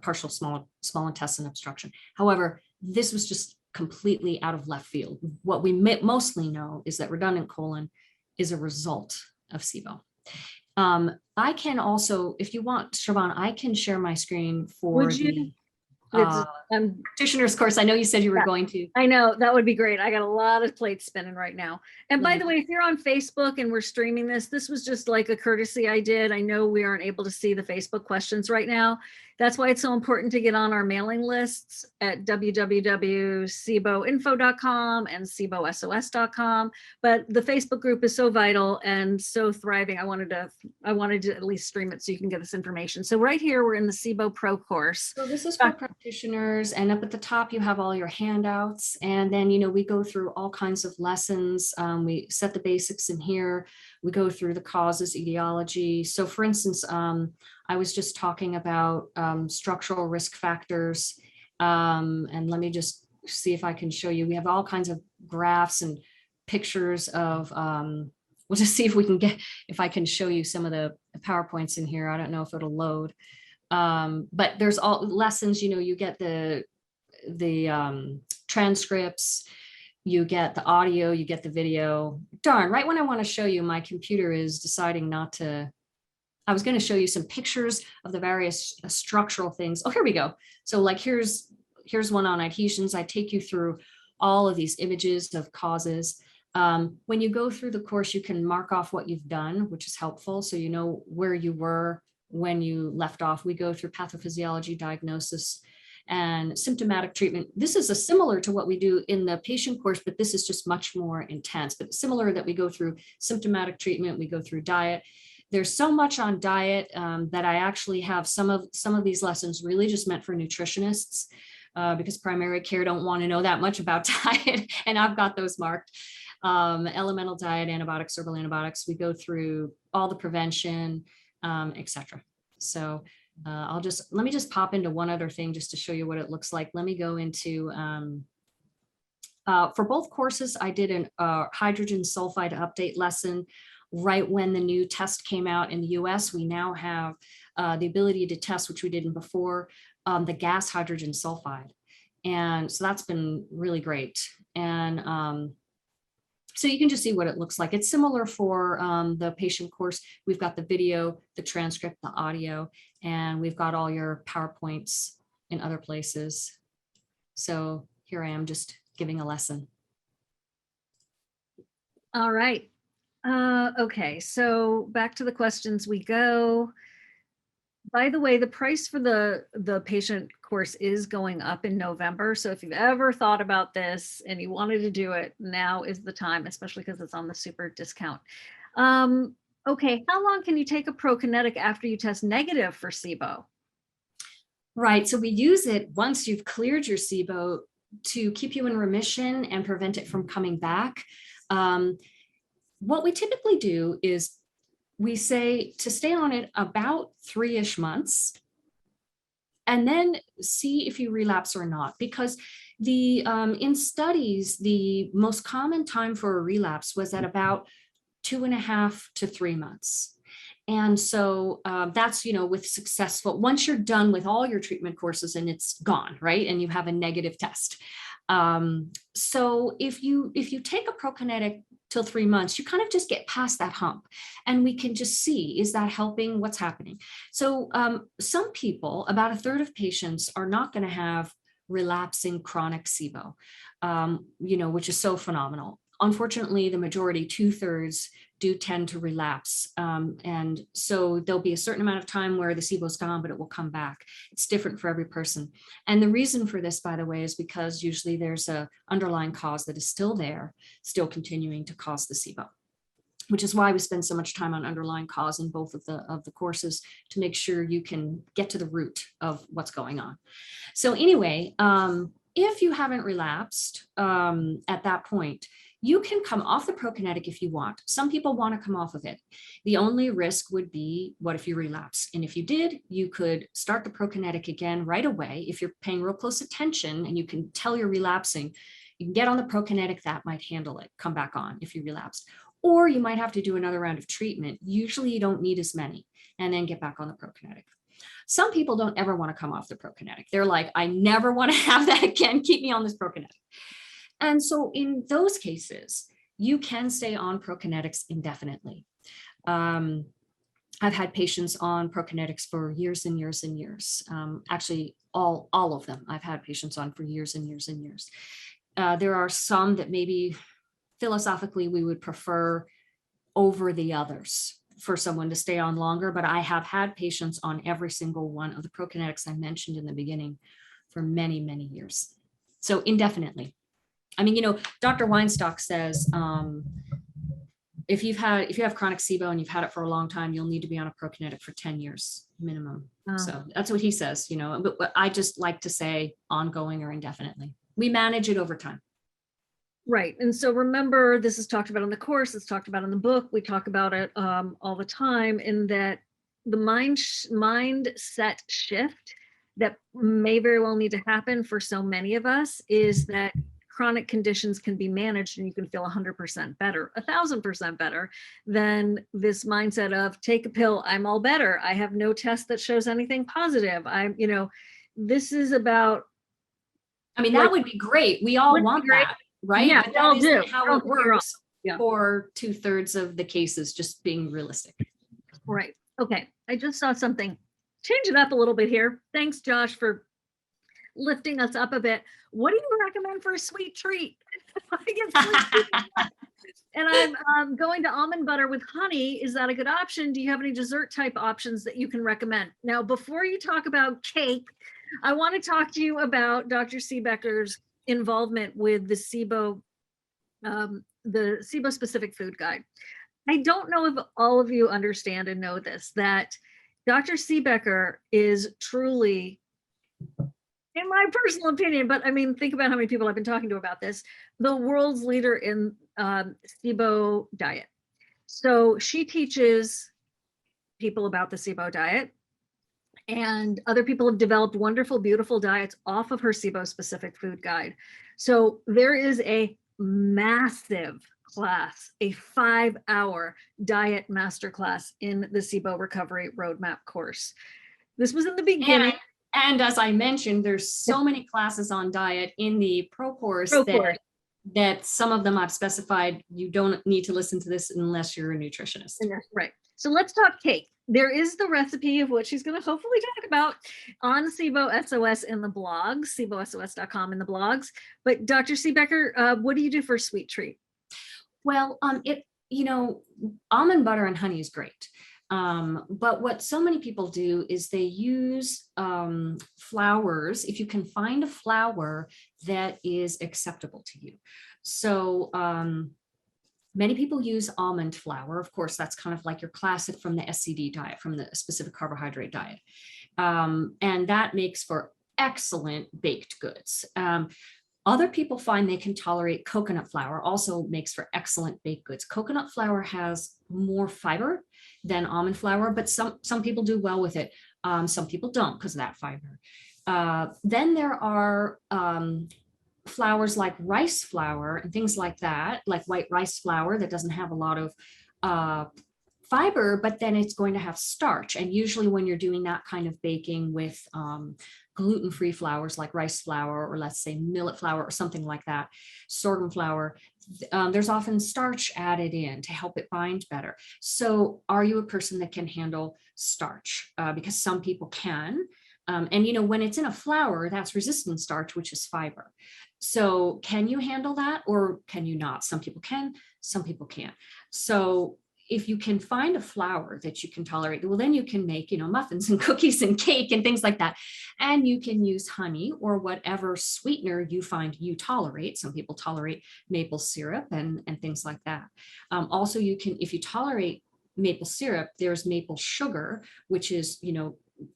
Partial small intestine obstruction. However, this was just completely out of left field. What we mostly know is that redundant colon is a result of SIBO. I can also, if you want, Shivan, I can share my screen for the practitioner's course. I know you said you were going to. I know, that would be great. I got a lot of plates spinning right now. And by the way, if you're on Facebook and we're streaming this was just like a courtesy I did. I know we aren't able to see the Facebook questions right now. That's why it's so important to get on our mailing lists at www.siboinfo.com and SIBOSOS.com. But the Facebook group is so vital and so thriving. I wanted to at least stream it so you can get this information. So right here, we're in the SIBO Pro course. So this is for practitioners, and up at the top you have all your handouts, and then we go through all kinds of lessons. We set the basics in here. We go through the causes, etiology. So for instance, I was just talking about structural risk factors, and let me just see if I can show you. We have all kinds of graphs and pictures of we'll just see if I can show you some of the PowerPoints in here. I don't know if it'll load. But there's all lessons, you get the transcripts, you get the audio, you get the video. Darn, right when I want to show you, my computer is deciding not to. I was going to show you some pictures of the various structural things. Oh, here we go. So like here's one on adhesions. I take you through all of these images of causes. When you go through the course, you can mark off what you've done, which is helpful. So you know where you were when you left off. We go through pathophysiology, diagnosis, and symptomatic treatment. This is similar to what we do in the patient course, but this is just much more intense. But similar that we go through symptomatic treatment, we go through diet. There's so much on diet that I actually have some of these lessons really just meant for nutritionists because primary care don't want to know that much about diet, and I've got those marked. Elemental diet, antibiotics, herbal antibiotics. We go through all the prevention, etc. So let me just pop into one other thing just to show you what it looks like. Let me go into, for both courses, I did a hydrogen sulfide update lesson right when the new test came out in the US. We now have the ability to test, which we didn't before, the gas hydrogen sulfide. And so that's been really great. And so you can just see what it looks like. It's similar for the patient course. We've got the video, the transcript, the audio, and we've got all your PowerPoints in other places. So here I am just giving a lesson. All right. Okay, so back to the questions we go. By the way, the price for the patient course is going up in November. So if you've ever thought about this and you wanted to do it, now is the time, especially because it's on the super discount. Okay, how long can you take a Prokinetic after you test negative for SIBO? Right, so we use it once you've cleared your SIBO to keep you in remission and prevent it from coming back. What we typically do is we say to stay on it about 3-ish months and then see if you relapse or not, because in studies, the most common time for a relapse was at about 2.5 to 3 months. And so that's, with successful, once you're done with all your treatment courses and it's gone, right? And you have a negative test. So if you take a Prokinetic till 3 months, you kind of just get past that hump and we can just see, is that helping? What's happening? So some people, about 1/3 of patients are not going to have relapsing chronic SIBO, which is so phenomenal. Unfortunately, the majority, 2/3, do tend to relapse. And so there'll be a certain amount of time where the SIBO's gone, but it will come back. It's different for every person. And the reason for this, by the way, is because usually there's an underlying cause that is still there, still continuing to cause the SIBO, which is why we spend so much time on underlying cause in both of the courses to make sure you can get to the root of what's going on. So anyway, if you haven't relapsed at that point, you can come off the Prokinetic if you want. Some people want to come off of it. The only risk would be, what if you relapse? And if you did, you could start the Prokinetic again right away. If you're paying real close attention and you can tell you're relapsing, you can get on the Prokinetic, that might handle it, come back on if you relapsed. Or you might have to do another round of treatment. Usually you don't need as many, and then get back on the Prokinetic. Some people don't ever want to come off the Prokinetic. They're like, I never want to have that again. Keep me on this Prokinetic. And so in those cases, you can stay on Prokinetics indefinitely. I've had patients on Prokinetics for years and years and years. Actually, all of them I've had patients on for years and years and years. There are some that maybe philosophically we would prefer over the others for someone to stay on longer, but I have had patients on every single one of the Prokinetics I mentioned in the beginning for many, many years. So indefinitely. I mean, Dr. Weinstock says if you have chronic SIBO and you've had it for a long time, you'll need to be on a Prokinetic for 10 years minimum. Oh. So that's what he says, but I just like to say ongoing or indefinitely. We manage it over time. Right. And so remember, this is talked about in the course, it's talked about in the book. We talk about it all the time, in that the mindset shift that may very well need to happen for so many of us is that chronic conditions can be managed and you can feel 100% better, 1,000% better than this mindset of take a pill, I'm all better. I have no test that shows anything positive. This is about. I mean, that would be great. We all want that, right? Yeah, but that isn't how it works yeah. for 2/3 of the cases, just being realistic. Right. Okay. I just saw something. Change it up a little bit here. Thanks, Josh, for lifting us up a bit. What do you recommend for a sweet treat? And I'm going to almond butter with honey. Is that a good option? Do you have any dessert type options that you can recommend? Now, before you talk about cake, I want to talk to you about Dr. Siebecker's involvement with the SIBO specific food guide. I don't know if all of you understand and know this, that Dr. Siebecker is truly, in my personal opinion, but I mean, think about how many people I've been talking to about this, the world's leader in SIBO diet. So she teaches people about the SIBO diet, and other people have developed wonderful, beautiful diets off of her SIBO specific food guide. So there is a massive class, a 5-hour diet masterclass in the SIBO Recovery Roadmap course. This was in the beginning. And as I mentioned, there's so many classes on diet in the Pro course that some of them I've specified, you don't need to listen to this unless you're a nutritionist. Right. So let's talk cake. There is the recipe of what she's going to hopefully talk about on SIBO SOS in the blogs, SIBOSOS.com in the blogs. But Dr. Siebecker, what do you do for a sweet treat? Well, almond butter and honey is great. But what so many people do is they use flours, if you can find a flour that is acceptable to you. So many people use almond flour. Of course, that's kind of like your classic from the SCD diet, from the specific carbohydrate diet. And that makes for excellent baked goods. Other people find they can tolerate coconut flour, also makes for excellent baked goods. Coconut flour has more fiber than almond flour, but some people do well with it. Some people don't because of that fiber. Then there are flours like rice flour and things like that, like white rice flour that doesn't have a lot of fiber, but then it's going to have starch. And usually when you're doing that kind of baking with gluten-free flours like rice flour, or let's say millet flour or something like that, sorghum flour, there's often starch added in to help it bind better. So are you a person that can handle starch? Because some people can. And when it's in a flour, that's resistant starch, which is fiber. So can you handle that or can you not? Some people can, some people can't. So if you can find a flour that you can tolerate, well, then you can make, muffins and cookies and cake and things like that. And you can use honey or whatever sweetener you find you tolerate. Some people tolerate maple syrup and things like that. Also, you can, if you tolerate maple syrup, there's maple sugar, which is,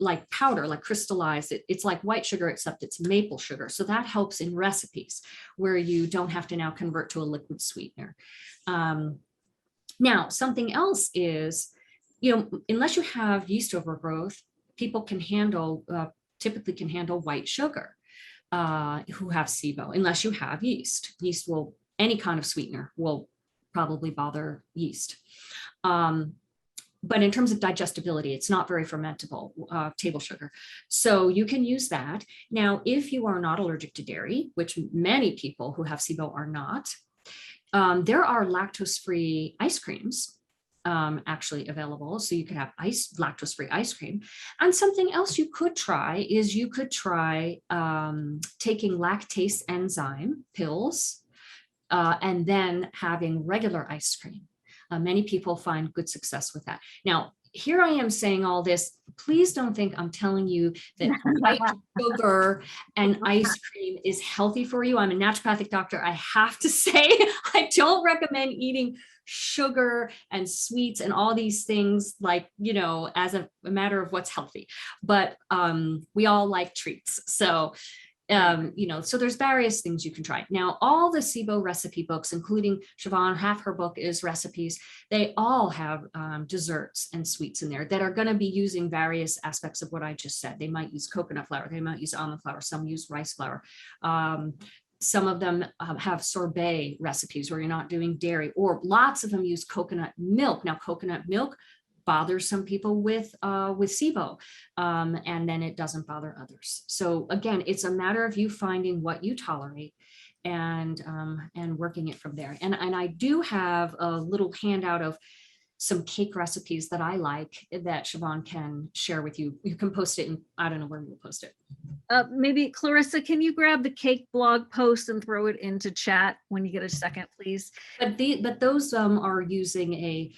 like powder, like crystallized. It's like white sugar, except it's maple sugar. So that helps in recipes where you don't have to now convert to a liquid sweetener. Now, something else is, unless you have yeast overgrowth, people can handle, typically can handle white sugar who have SIBO, unless you have yeast. Yeast will, any kind of sweetener will probably bother yeast. But in terms of digestibility, it's not very fermentable, table sugar. So you can use that. Now, if you are not allergic to dairy, which many people who have SIBO are not, there are lactose-free ice creams actually available. So you could have lactose-free ice cream. And something else you could try is you could try taking lactase enzyme pills and then having regular ice cream. Many people find good success with that. Now, here I am saying all this. Please don't think I'm telling you that white sugar and ice cream is healthy for you. I'm a naturopathic doctor. I have to say, I don't recommend eating sugar and sweets and all these things, like, as a matter of what's healthy. But we all like treats. So so there's various things you can try. Now, all the SIBO recipe books, including Shivan, half her book is recipes. They all have desserts and sweets in there that are going to be using various aspects of what I just said. They might use coconut flour, they might use almond flour, some use rice flour. Some of them have sorbet recipes where you're not doing dairy, or lots of them use coconut milk. Now, coconut milk bothers some people with SIBO, and then it doesn't bother others. So again, it's a matter of you finding what you tolerate and working it from there. And I do have a little handout of some cake recipes that I like that Shivan can share with you. You can post it, and I don't know where we'll post it. Maybe Clarissa, can you grab the cake blog post and throw it into chat when you get a second, please? But those are using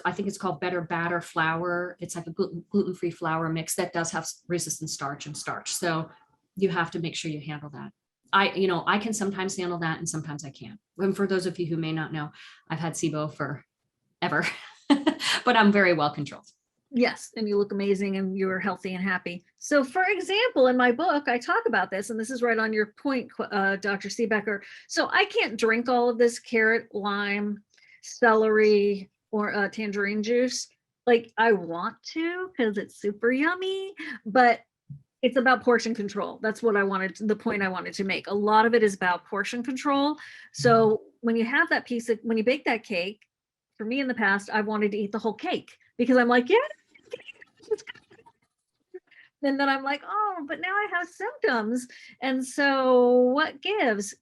I think it's called Better Batter Flour. It's like a gluten-free flour mix that does have resistant starch and starch. So you have to make sure you handle that. I can sometimes handle that and sometimes I can't. And for those of you who may not know, I've had SIBO forever, but I'm very well controlled. Yes, and you look amazing and you're healthy and happy. So for example, in my book, I talk about this, and this is right on your point, Dr. Siebecker. So I can't drink all of this carrot, lime, celery, or tangerine juice. Like, I want to because it's super yummy, but it's about portion control. That's what the point I wanted to make. A lot of it is about portion control. So when you have that when you bake that cake, for me in the past, I wanted to eat the whole cake because I'm like, yeah. And then I'm like, oh, but now I have symptoms. And so what gives?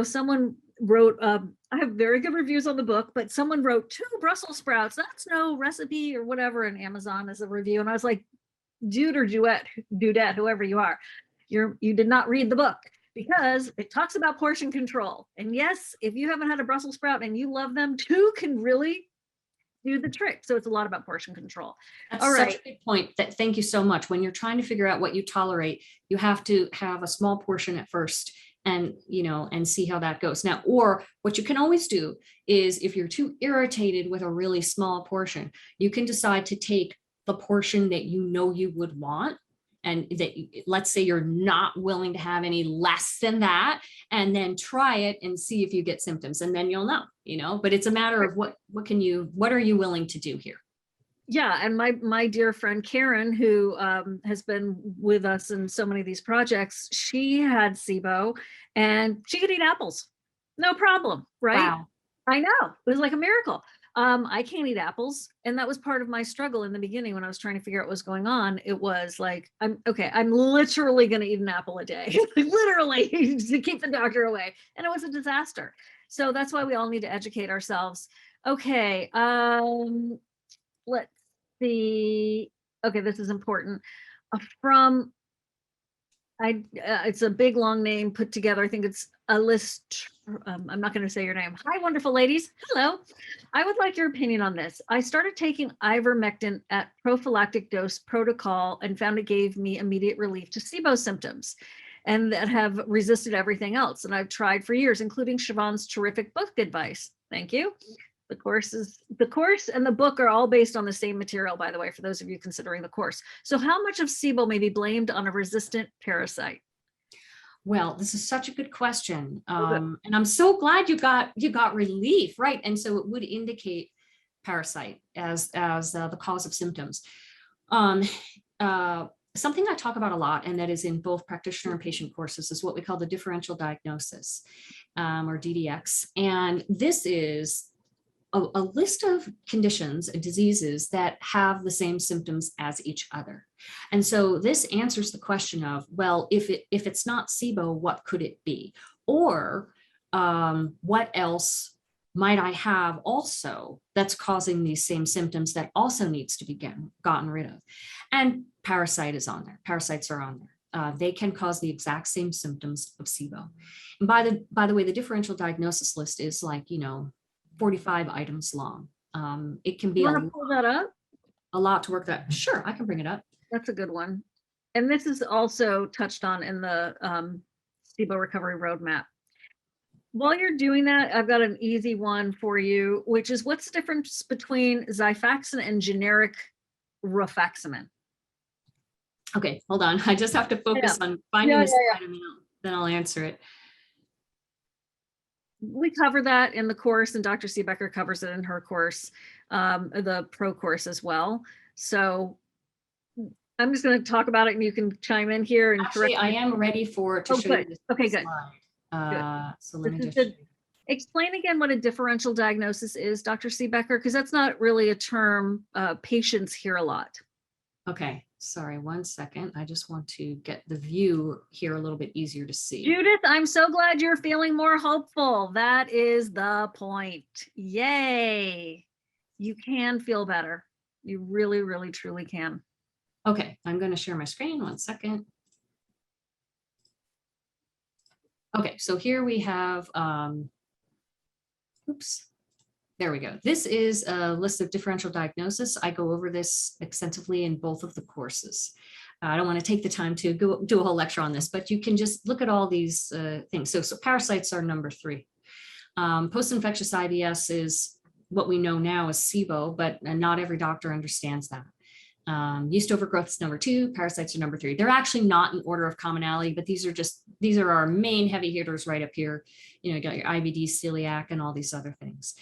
Someone wrote, I have very good reviews on the book, but someone wrote 2 Brussels sprouts. That's no recipe or whatever in Amazon as a review. And I was like, dude or dudette, whoever you are, you did not read the book, because it talks about portion control. And yes, if you haven't had a Brussels sprout and you love them, 2 can really do the trick. So it's a lot about portion control. That's such a good point. Thank you so much. When you're trying to figure out what you tolerate, you have to have a small portion at first and see how that goes. Now, or what you can always do is, if you're too irritated with a really small portion, you can decide to take the portion that you would want, and that, let's say you're not willing to have any less than that, and then try it and see if you get symptoms, and then you'll know, but it's a matter of what are you willing to do here? Yeah, and my dear friend Karen, who has been with us in so many of these projects, she had SIBO and she could eat apples, no problem, right? Wow. I know, it was like a miracle. I can't eat apples, and that was part of my struggle in the beginning when I was trying to figure out what was going on. It was like, I'm literally going to eat an apple a day, literally, to keep the doctor away, and it was a disaster. So that's why we all need to educate ourselves. Okay, let's see. Okay, this is important. It's a big long name put together. I think it's a list. I'm not going to say your name. Hi, wonderful ladies. Hello. I would like your opinion on this. I started taking ivermectin at prophylactic dose protocol and found it gave me immediate relief to SIBO symptoms, and that have resisted everything else. And I've tried for years, including Shivan's terrific book advice. Thank you. The course and the book are all based on the same material, by the way, for those of you considering the course. So how much of SIBO may be blamed on a resistant parasite? Well, this is such a good question. And I'm so glad you got relief, right? And so it would indicate parasite as the cause of symptoms. Something I talk about a lot, and that is in both practitioner and patient courses, is what we call the differential diagnosis, or DDX. And this is a list of conditions and diseases that have the same symptoms as each other. And so this answers the question of, well, if it's not SIBO, what could it be? Or what else might I have also that's causing these same symptoms that also needs to be gotten rid of? And parasite is on there. Parasites are on there. They can cause the exact same symptoms of SIBO. And by the way, the differential diagnosis list is like, 45 items long. It can be You want to pull that up? a lot to work that. Sure, I can bring it up. That's a good one. And this is also touched on in the SIBO recovery roadmap. While you're doing that, I've got an easy one for you, which is what's the difference between Xifaxan and generic rifaximin? Okay, hold on. I just have to focus on finding this item, then I'll answer it. We cover that in the course, and Dr. Siebecker covers it in her course, the pro course as well. So I'm just going to talk about it, and you can chime in here. And actually, I am ready for it to show you this okay, slide. Good. So let me just explain again what a differential diagnosis is, Dr. Siebecker, because that's not really a term patients hear a lot. Okay, sorry, 1 second. I just want to get the view here a little bit easier to see. Judith, I'm so glad you're feeling more hopeful. That is the point. Yay. You can feel better. You really, really, truly can. Okay, I'm going to share my screen. 1 second. Okay, so here we have, oops, there we go. This is a list of differential diagnosis. I go over this extensively in both of the courses. I don't want to take the time to go do a whole lecture on this, but you can just look at all these things. So parasites are number 3. Post-infectious IBS is what we know now as SIBO, but not every doctor understands that. Yeast overgrowth is number 2, parasites are number 3. They're actually not in order of commonality, but these are our main heavy hitters right up here. You know, you got your IBD, celiac, and all these other things.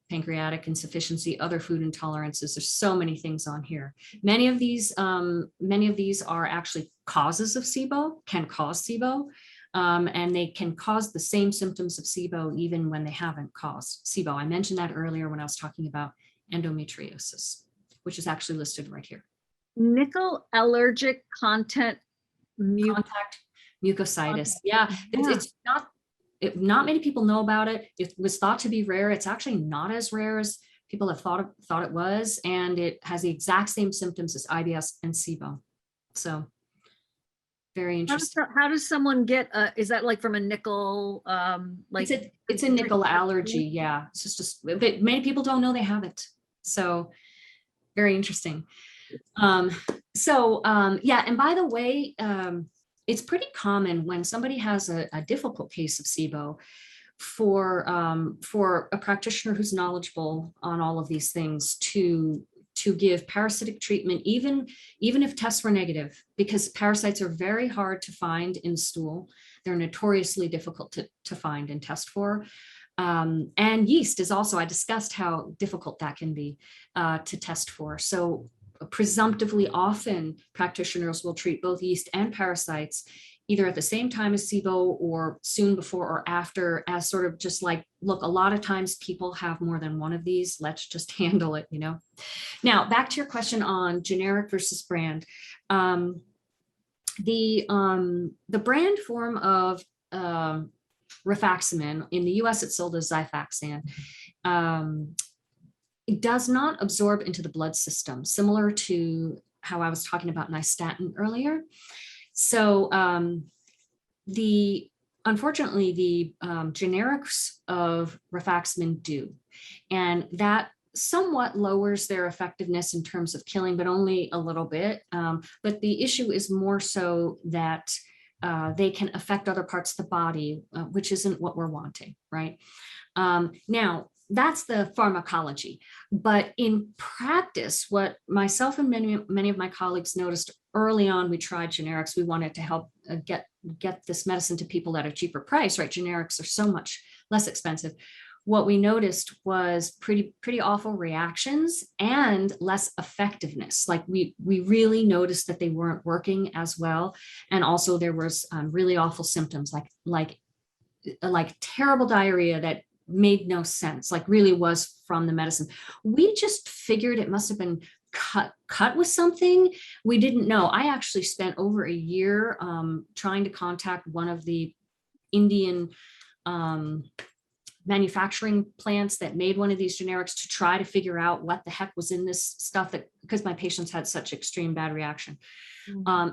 Pancreatic insufficiency, other food intolerances. There's so many things on here. Many of these are actually causes of SIBO, can cause SIBO, and they can cause the same symptoms of SIBO even when they haven't caused SIBO. I mentioned that earlier when I was talking about endometriosis, which is actually listed right here. Nickel allergic contact mucositis. Yeah, it's not many people know about it. It was thought to be rare. It's actually not as rare as people have thought it was, and it has the exact same symptoms as IBS and SIBO. So very interesting. How does someone get is that like from a nickel like it's a nickel allergy? Yeah, it's just many people don't know they have it. So very interesting. Yeah, and by the way, it's pretty common when somebody has a difficult case of SIBO for a practitioner who's knowledgeable on all of these things to give parasitic treatment, even if tests were negative, because parasites are very hard to find in stool. They're notoriously difficult to find and test for. And yeast is also, I discussed how difficult that can be to test for. So presumptively often practitioners will treat both yeast and parasites either at the same time as SIBO or soon before or after, as sort of just like, look, a lot of times people have more than one of these, let's just handle it, you know. Now, back to your question on generic versus brand. The brand form of rifaximin, in the US it's sold as Xifaxan. It does not absorb into the blood system, similar to how I was talking about nystatin earlier. So unfortunately, the generics of rifaximin do, and that somewhat lowers their effectiveness in terms of killing, but only a little bit. But the issue is more so that they can affect other parts of the body, which isn't what we're wanting, right? Now, that's the pharmacology. But in practice, what myself and many of my colleagues noticed early on, we tried generics. We wanted to help get this medicine to people at a cheaper price, right? Generics are so much less expensive. What we noticed was pretty awful reactions and less effectiveness. Like we really noticed that they weren't working as well. And also there was really awful symptoms like terrible diarrhea that made no sense, like really was from the medicine. We just figured it must have been cut with something. We didn't know. I actually spent over a year trying to contact one of the Indian manufacturing plants that made one of these generics to try to figure out what the heck was in this stuff, that because my patients had such extreme bad reaction.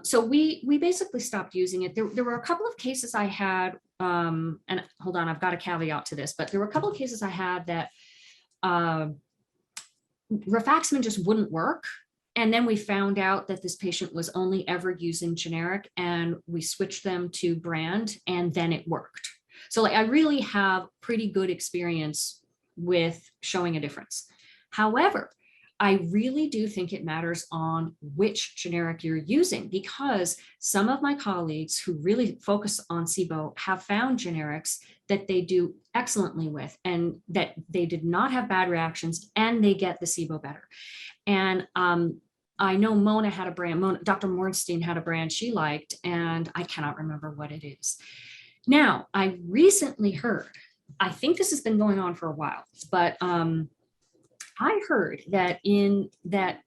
So we basically stopped using it. There were a couple of cases I had, and hold on, I've got a caveat to this, but there were a couple of cases I had that rifaximin just wouldn't work. And then we found out that this patient was only ever using generic, and we switched them to brand, and then it worked. So like, I really have pretty good experience with showing a difference. However, I really do think it matters on which generic you're using, because some of my colleagues who really focus on SIBO have found generics that they do excellently with, and that they did not have bad reactions, and they get the SIBO better. And I know Mona had a brand, Dr. Mornstein had a brand she liked, and I cannot remember what it is. Now, I recently heard, I think this has been going on for a while, but I heard that the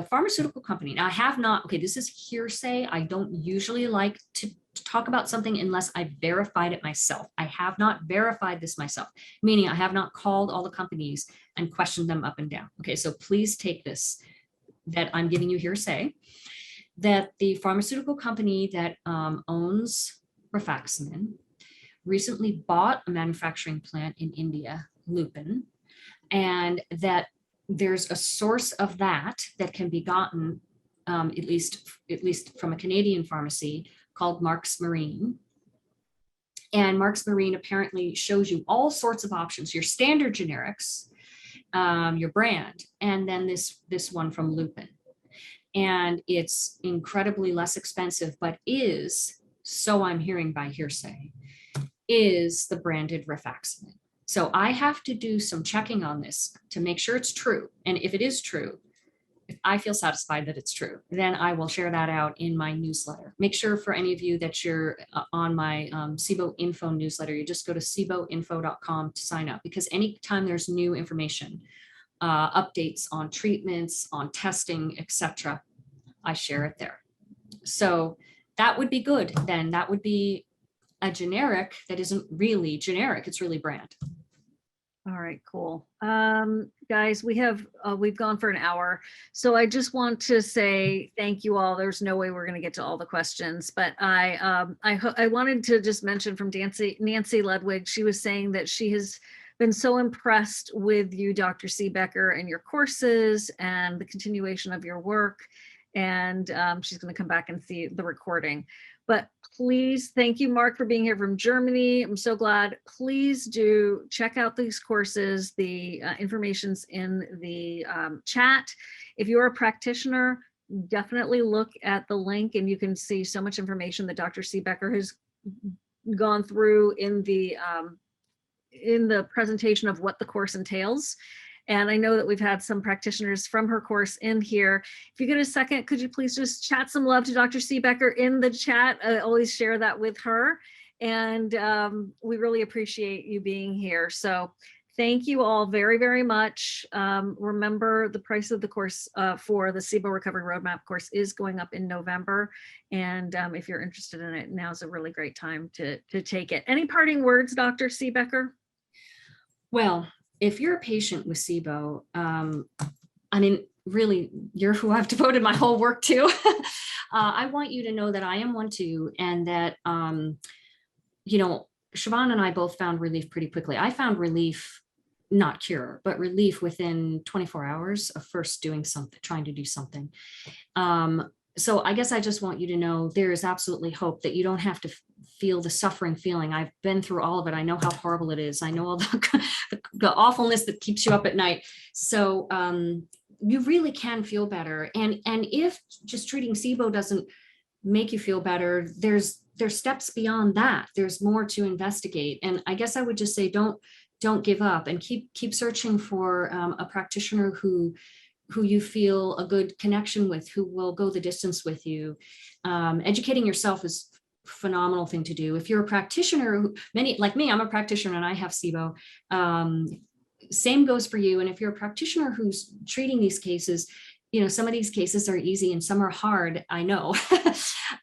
pharmaceutical company, now I have not, okay, this is hearsay. I don't usually like to talk about something unless I verified it myself. I have not verified this myself, meaning I have not called all the companies and questioned them up and down. Okay, so please take this, that I'm giving you hearsay, that the pharmaceutical company that owns rifaximin recently bought a manufacturing plant in India, Lupin, and that there's a source of that can be gotten, at least from a Canadian pharmacy called Mark's Marine. And Mark's Marine apparently shows you all sorts of options, your standard generics, your brand, and then this one from Lupin. And it's incredibly less expensive, but is, so I'm hearing by hearsay, is the branded rifaximin. So I have to do some checking on this to make sure it's true. And if it is true, if I feel satisfied that it's true, then I will share that out in my newsletter. Make sure for any of you that you're on my SIBO info newsletter, you just go to siboinfo.com to sign up, because anytime there's new information, updates on treatments, on testing, etc., I share it there. So that would be good. Then that would be a generic that isn't really generic, it's really brand. All right, cool. Guys, we've gone for an hour. So I just want to say thank you all. There's no way we're going to get to all the questions, but I wanted to just mention from Nancy Ludwig, she was saying that she has been so impressed with you, Dr. Siebecker, and your courses and the continuation of your work. And she's going to come back and see the recording. But please, thank you, Mark, for being here from Germany. I'm so glad. Please do check out these courses. The information's in the chat. If you're a practitioner, definitely look at the link, and you can see so much information that Dr. Siebecker has gone through in the presentation of what the course entails. And I know that we've had some practitioners from her course in here. If you get a second, could you please just chat some love to Dr. Siebecker in the chat? I always share that with her. And we really appreciate you being here. So thank you all very, very much. Remember, the price of the course for the SIBO Recovery Roadmap course is going up in November. And if you're interested in it, now's a really great time to take it. Any parting words, Dr. Siebecker? Well, if you're a patient with SIBO, I mean, really, you're who I've devoted my whole work to. I want you to know that I am one too, and that, you know, Shivan and I both found relief pretty quickly. I found relief, not cure, but relief within 24 hours of first doing something, trying to do something. So I guess I just want you to know there is absolutely hope, that you don't have to feel the suffering feeling. I've been through all of it. I know how horrible it is. I know all the awfulness that keeps you up at night. So you really can feel better. And if just treating SIBO doesn't make you feel better, there's steps beyond that. There's more to investigate. And I guess I would just say, don't give up, and keep searching for a practitioner who you feel a good connection with, who will go the distance with you. Educating yourself is a phenomenal thing to do. If you're a practitioner, many like me, I'm a practitioner and I have SIBO. Same goes for you. And if you're a practitioner who's treating these cases, you know, some of these cases are easy and some are hard, I know.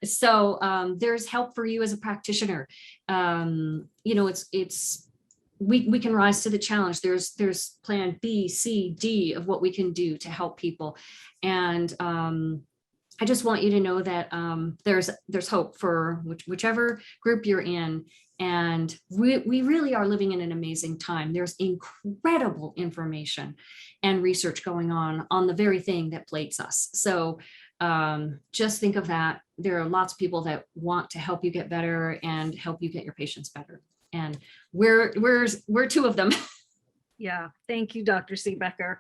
So there's help for you as a practitioner. You know, we can rise to the challenge. There's plan B, C, D of what we can do to help people. And I just want you to know that there's hope for whichever group you're in. And we really are living in an amazing time. There's incredible information and research going on the very thing that plagues us. So just think of that. There are lots of people that want to help you get better and help you get your patients better. And we're two of them. Yeah, thank you, Dr. Siebecker.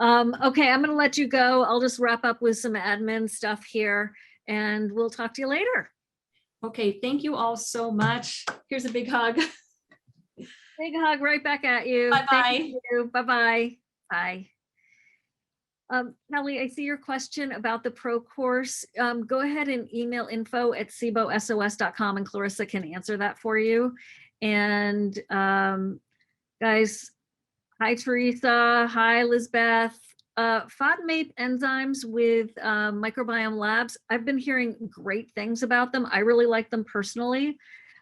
Okay, I'm going to let you go. I'll just wrap up with some admin stuff here, and we'll talk to you later. Okay, thank you all so much. Here's a big hug. Big hug right back at you. Bye-bye. Thank you. Bye-bye. Bye. Kelly, I see your question about the pro course. Go ahead and email info@SIBOSOS.com and Clarissa can answer that for you. And guys, hi, Teresa. Hi, Lizbeth. FODMAP enzymes with Microbiome Labs. I've been hearing great things about them. I really like them personally.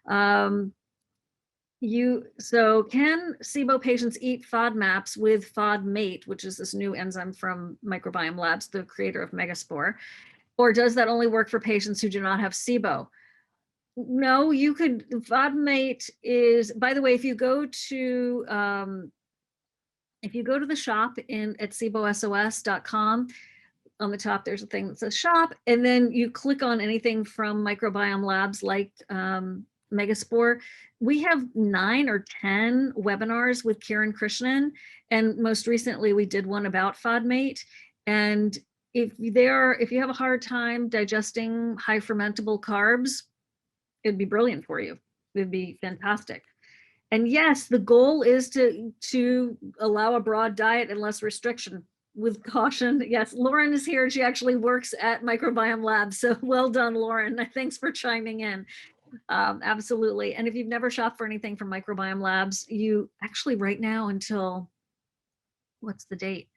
So can SIBO patients eat FODMAPs with FODMATE, which is this new enzyme from Microbiome Labs, the creator of Megaspore? Or does that only work for patients who do not have SIBO? No, you could. FODMATE is, by the way, if you go to the shop at SIBOSOS.com, on the top, there's a thing that says shop, and then you click on anything from Microbiome Labs like Megaspore. We have 9 or 10 webinars with Kiran Krishnan, and most recently we did one about FODMATE. And if you have a hard time digesting high fermentable carbs, it'd be brilliant for you. It'd be fantastic. And yes, the goal is to allow a broad diet and less restriction with caution. Yes, Lauren is here. She actually works at Microbiome Labs. So well done, Lauren. Thanks for chiming in. Absolutely. And if you've never shopped for anything from Microbiome Labs, you actually right now until, what's the date?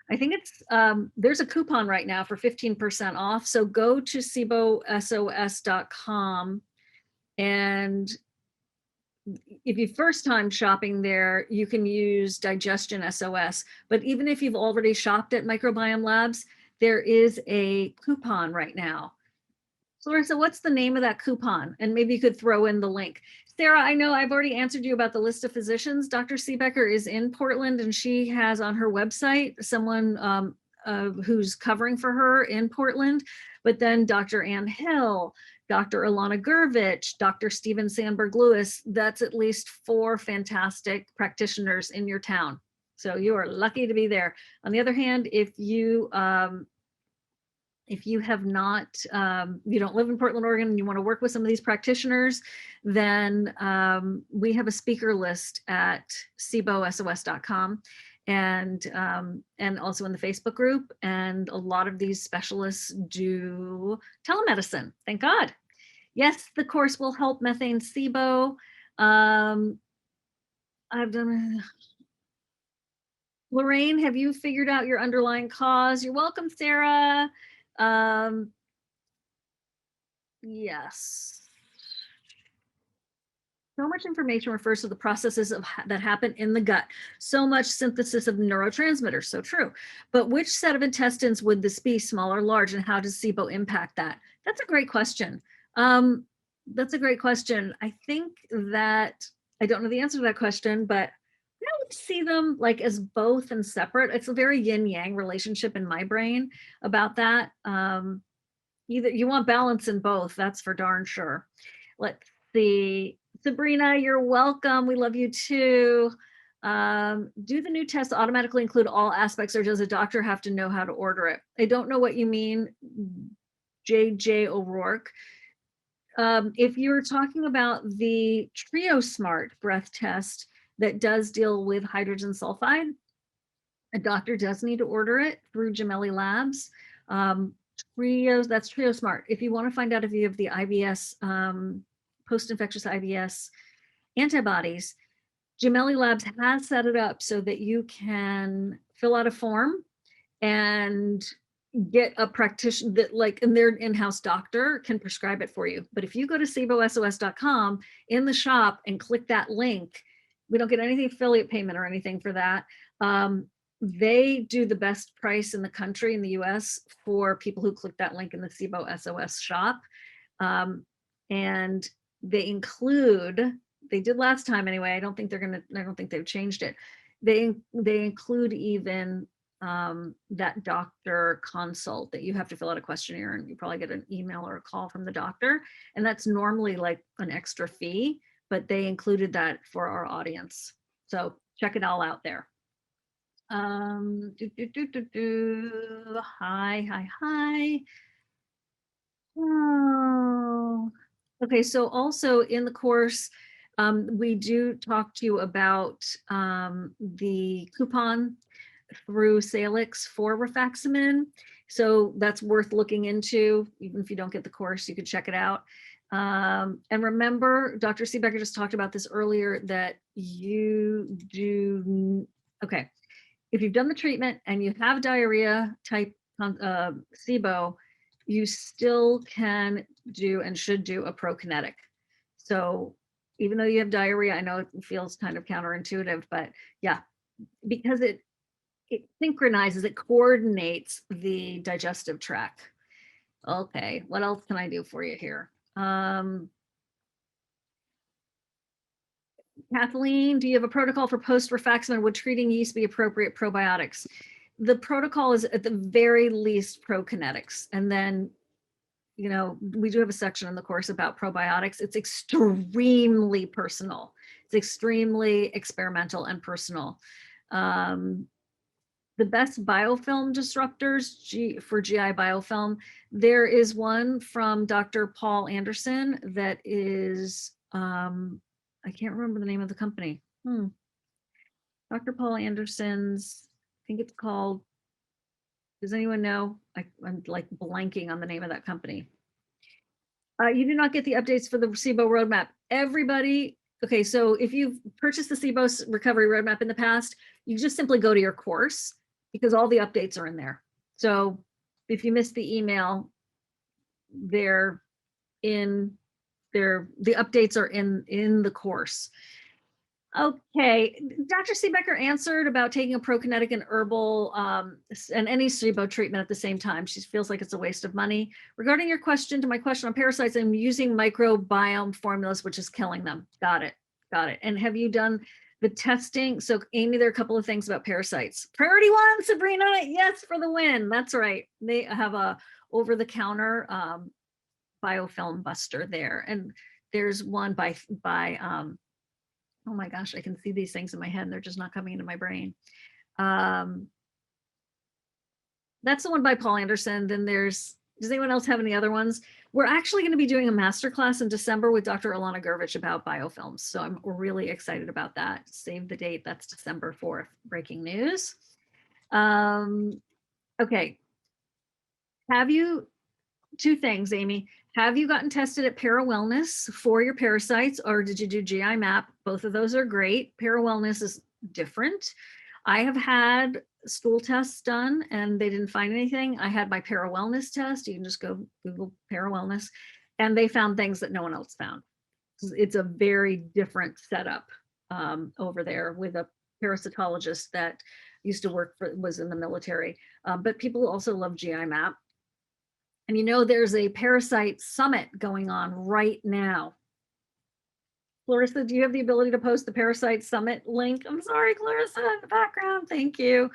I think it's, there's a coupon right now for 15% off. So go to SIBOSOS.com, and if you first time shopping there, you can use Digestion SOS. But even if you've already shopped at Microbiome Labs, there is a coupon right now. So Larissa, what's the name of that coupon? And maybe you could throw in the link. Sarah, I know I've already answered you about the list of physicians. Dr. Siebecker is in Portland, and she has on her website someone who's covering for her in Portland. But then Dr. Ann Hill, Dr. Ilana Gurvich, Dr. Stephen Sandberg Lewis, that's at least 4 fantastic practitioners in your town. So you are lucky to be there. On the other hand, if you have not, you don't live in Portland, Oregon, and you want to work with some of these practitioners, then we have a speaker list at SIBOSOS.com and also in the Facebook group. And a lot of these specialists do telemedicine, thank God. Yes, the course will help methane SIBO. I've done. Lorraine, have you figured out your underlying cause? You're welcome, Sarah. Yes. So much information refers to the processes that happen in the gut. So much synthesis of neurotransmitters, so true. But which set of intestines would this be, small or large, and how does SIBO impact that? That's a great question. That's a great question. I think that, I don't know the answer to that question, but I would see them like as both and separate. It's a very yin-yang relationship in my brain about that. Either you want balance in both, that's for darn sure. Let's see. Sabrina, you're welcome. We love you too. Do the new tests automatically include all aspects, or does a doctor have to know how to order it? I don't know what you mean, JJ O'Rourke. If you're talking about the Trio Smart breath test that does deal with hydrogen sulfide, a doctor does need to order it through Gemelli Labs. That's Trio Smart. If you want to find out if you have the IBS, post-infectious IBS antibodies, Gemelli Labs has set it up so that you can fill out a form and get a practitioner that, like, and their in-house doctor can prescribe it for you. But if you go to SIBOSOS.com in the shop and click that link, we don't get any affiliate payment or anything for that. They do the best price in the country, in the US, for people who click that link in the SIBO SOS shop. And they include they did last time anyway. I don't think they've changed it. They include even that doctor consult that you have to fill out a questionnaire, and you probably get an email or a call from the doctor. And that's normally like an extra fee, but they included that for our audience. So check it all out there. Hi. Oh, okay. So also in the course, we do talk to you about the coupon through Salix for rifaximin. So that's worth looking into. Even if you don't get the course, you could check it out. And remember, Dr. Siebecker just talked about this earlier, that you do, okay, if you've done the treatment and you have diarrhea type SIBO, you still can do and should do a Prokinetic. So even though you have diarrhea, I know it feels kind of counterintuitive, but yeah, because it synchronizes, it coordinates the digestive tract. Okay, what else can I do for you here? Kathleen, do you have a protocol for post-rifaximin? Would treating yeast be appropriate probiotics? The protocol is at the very least Prokinetics. And then, you know, we do have a section in the course about probiotics. It's extremely personal. It's extremely experimental and personal. The best biofilm disruptors for GI biofilm, there is one from Dr. Paul Anderson that is, I can't remember the name of the company. Dr. Paul Anderson's, I think it's called, does anyone know? I'm like blanking on the name of that company. You do not get the updates for the SIBO roadmap. Everybody, okay, so if you've purchased the SIBO recovery roadmap in the past, you just simply go to your course because all the updates are in there. So if you missed the email, they're in there, the updates are in the course. Okay, Dr. Siebecker answered about taking a Prokinetic and herbal and any SIBO treatment at the same time. She feels like it's a waste of money. Regarding your question to my question on parasites, I'm using microbiome formulas, which is killing them. Got it. Got it. And have you done the testing? So Amy, there are a couple of things about parasites. Priority one, Sabrina, yes, for the win. That's right. They have a over-the-counter biofilm buster there. And there's one by oh my gosh, I can see these things in my head and they're just not coming into my brain. That's the one by Paul Anderson. Then does anyone else have any other ones? We're actually going to be doing a masterclass in December with Dr. Ilana Gurvich about biofilms. So I'm really excited about that. Save the date. That's December 4th. Breaking news. Okay. Two things, Amy. Have you gotten tested at ParaWellness for your parasites, or did you do GI map? Both of those are great. ParaWellness is different. I have had stool tests done and they didn't find anything. I had my ParaWellness test. You can just go Google ParaWellness, and they found things that no one else found. It's a very different setup over there with a parasitologist that used to was in the military. But people also love GI map. And you know, there's a parasite summit going on right now. Clarissa, do you have the ability to post the parasite summit link? I'm sorry, Clarissa, in the background. Thank you.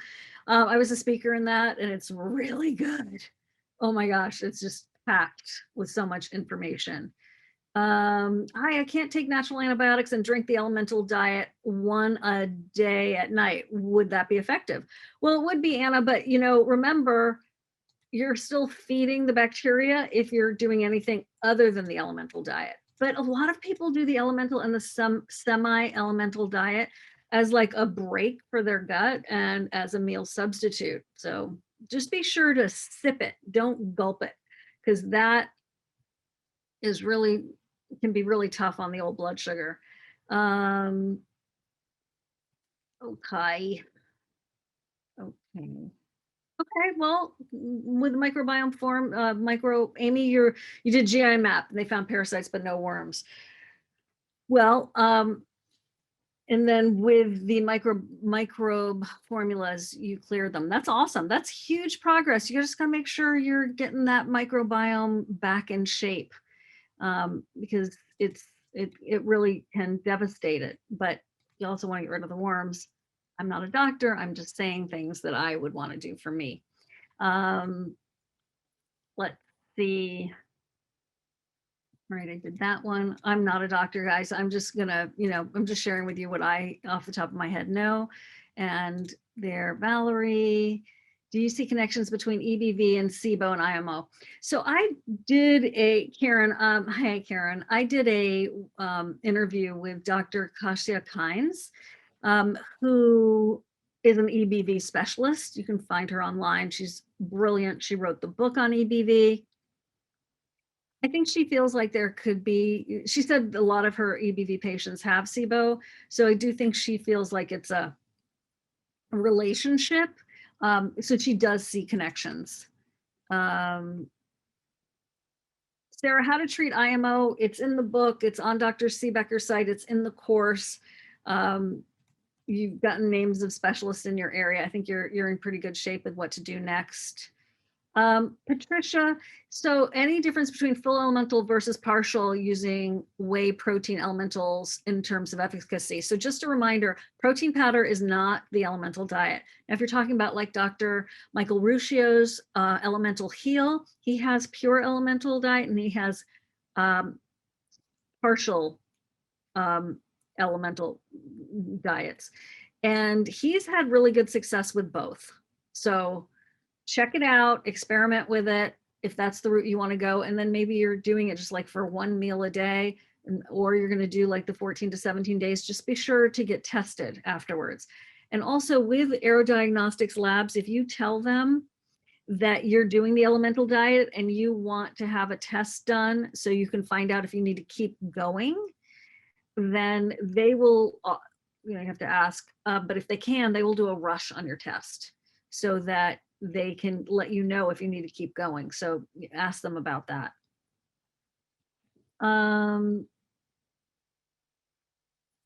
I was a speaker in that and it's really good. Oh my gosh, it's just packed with so much information. Hi, I can't take natural antibiotics and drink the elemental diet one a day at night. Would that be effective? Well, it would be, Anna, but you know, remember, you're still feeding the bacteria if you're doing anything other than the elemental diet. But a lot of people do the elemental and the semi-elemental diet as like a break for their gut and as a meal substitute. So just be sure to sip it, don't gulp it, because that is really, can be really tough on the old blood sugar. Okay. Okay, well, with microbiome form, Amy, you did GI map and they found parasites, but no worms. Well, and then with the microbe formulas, you cleared them. That's awesome. That's huge progress. You just gotta make sure you're getting that microbiome back in shape, because it's it really can devastate it, but you also want to get rid of the worms. I'm not a doctor. I'm just saying things that I would want to do for me. Let's see. All right, I did that one. I'm not a doctor, guys. I'm just gonna, I'm just sharing with you what I, off the top of my head, know. And there, Valerie, do you see connections between EBV and SIBO and IMO? So I did Karen, hi, Karen. I did a interview with Dr. Kasia Kynes, who is an EBV specialist. You can find her online. She's brilliant. She wrote the book on EBV. I think she feels like there could be, she said a lot of her EBV patients have SIBO. So I do think she feels like it's a relationship. So she does see connections. Sarah, how to treat IMO. It's in the book. It's on Dr. Siebecker's site. It's in the course. You've gotten names of specialists in your area. I think you're in pretty good shape with what to do next. Patricia, so any difference between full elemental versus partial using whey protein elementals in terms of efficacy? So just a reminder, protein powder is not the elemental diet. Now, if you're talking about like Dr. Michael Ruscio's Elemental Heal, he has pure elemental diet and he has partial elemental diets. And he's had really good success with both. So check it out, experiment with it if that's the route you want to go. And then maybe you're doing it just like for one meal a day, or you're going to do like the 14 to 17 days. Just be sure to get tested afterwards. And also with Aerodiagnostics labs, if you tell them that you're doing the elemental diet and you want to have a test done so you can find out if you need to keep going, then they will, you have to ask, but if they can, they will do a rush on your test so that they can let you know if you need to keep going. So ask them about that.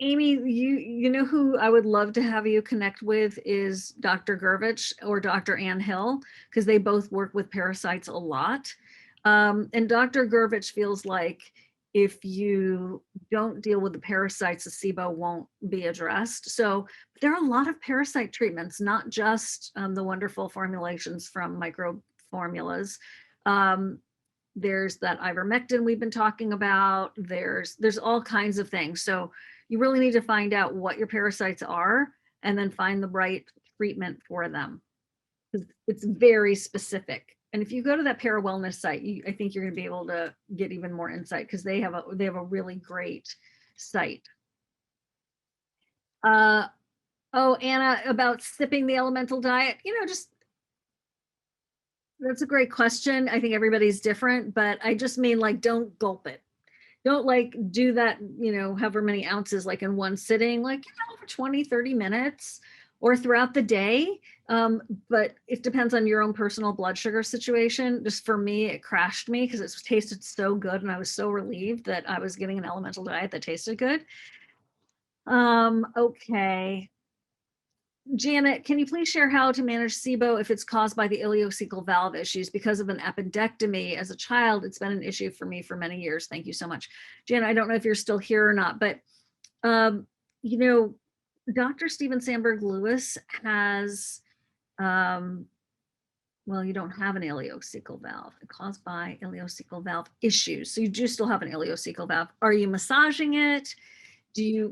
Amy, you know who I would love to have you connect with is Dr. Gervich or Dr. Ann Hill, because they both work with parasites a lot. And Dr. Gervich feels like if you don't deal with the parasites, the SIBO won't be addressed. So there are a lot of parasite treatments, not just the wonderful formulations from Micro Formulas. There's that ivermectin we've been talking about. There's all kinds of things. So you really need to find out what your parasites are and then find the right treatment for them. It's very specific. And if you go to that Para Wellness site, I think you're going to be able to get even more insight because they have a really great site. Oh, Anna, about sipping the elemental diet, just that's a great question. I think everybody's different, but I just mean like don't gulp it. Don't like do that, however many ounces like in one sitting, like for 20, 30 minutes or throughout the day. But it depends on your own personal blood sugar situation. Just for me, it crashed me because it tasted so good and I was so relieved that I was getting an elemental diet that tasted good. Okay. Janet, can you please share how to manage SIBO if it's caused by the ileocecal valve issues because of an appendectomy? As a child, it's been an issue for me for many years. Thank you so much. Janet, I don't know if you're still here or not, but Dr. Shivan Sarna Lewis has, well, you don't have an ileocecal valve caused by ileocecal valve issues. So you do still have an ileocecal valve. Are you massaging it? Do you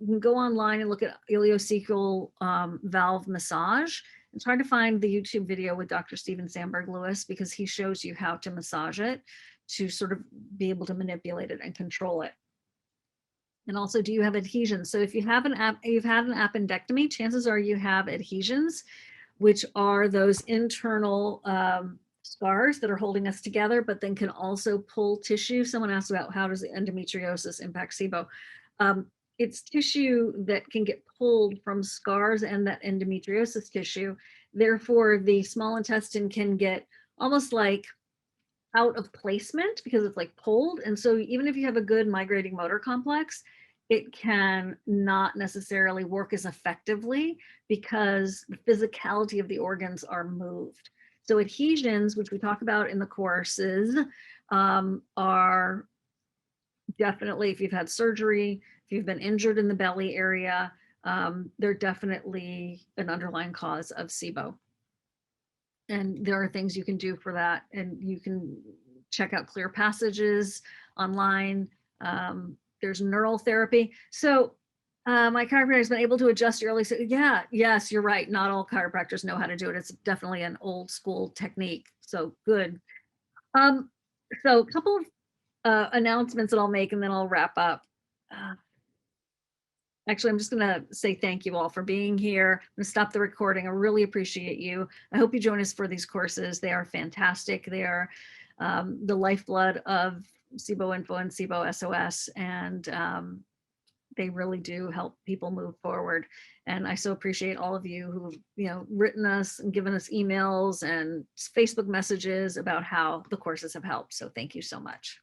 can go online and look at ileocecal valve massage and try to find the YouTube video with Dr. Shivan Sarna Lewis because he shows you how to massage it to sort of be able to manipulate it and control it. And also, do you have adhesions? So if you've had an appendectomy, chances are you have adhesions, which are those internal scars that are holding us together, but then can also pull tissue. Someone asked about how does the endometriosis impact SIBO? It's tissue that can get pulled from scars and that endometriosis tissue. Therefore, the small intestine can get almost like out of placement because it's like pulled. And so even if you have a good migrating motor complex, it can not necessarily work as effectively because the physicality of the organs are moved. So adhesions, which we talk about in the courses, are definitely, if you've had surgery, if you've been injured in the belly area, they're definitely an underlying cause of SIBO. And there are things you can do for that. And you can check out Clear Passages online. There's neural therapy. So my chiropractor has been able to adjust early. So yeah, yes, you're right. Not all chiropractors know how to do it. It's definitely an old school technique. So good. So a couple of announcements that I'll make and then I'll wrap up. Actually, I'm just going to say thank you all for being here. I'm going to stop the recording. I really appreciate you. I hope you join us for these courses. They are fantastic. They are the lifeblood of SIBO Info and SIBO SOS, and they really do help people move forward. And I so appreciate all of you who've written us and given us emails and Facebook messages about how the courses have helped. So thank you so much.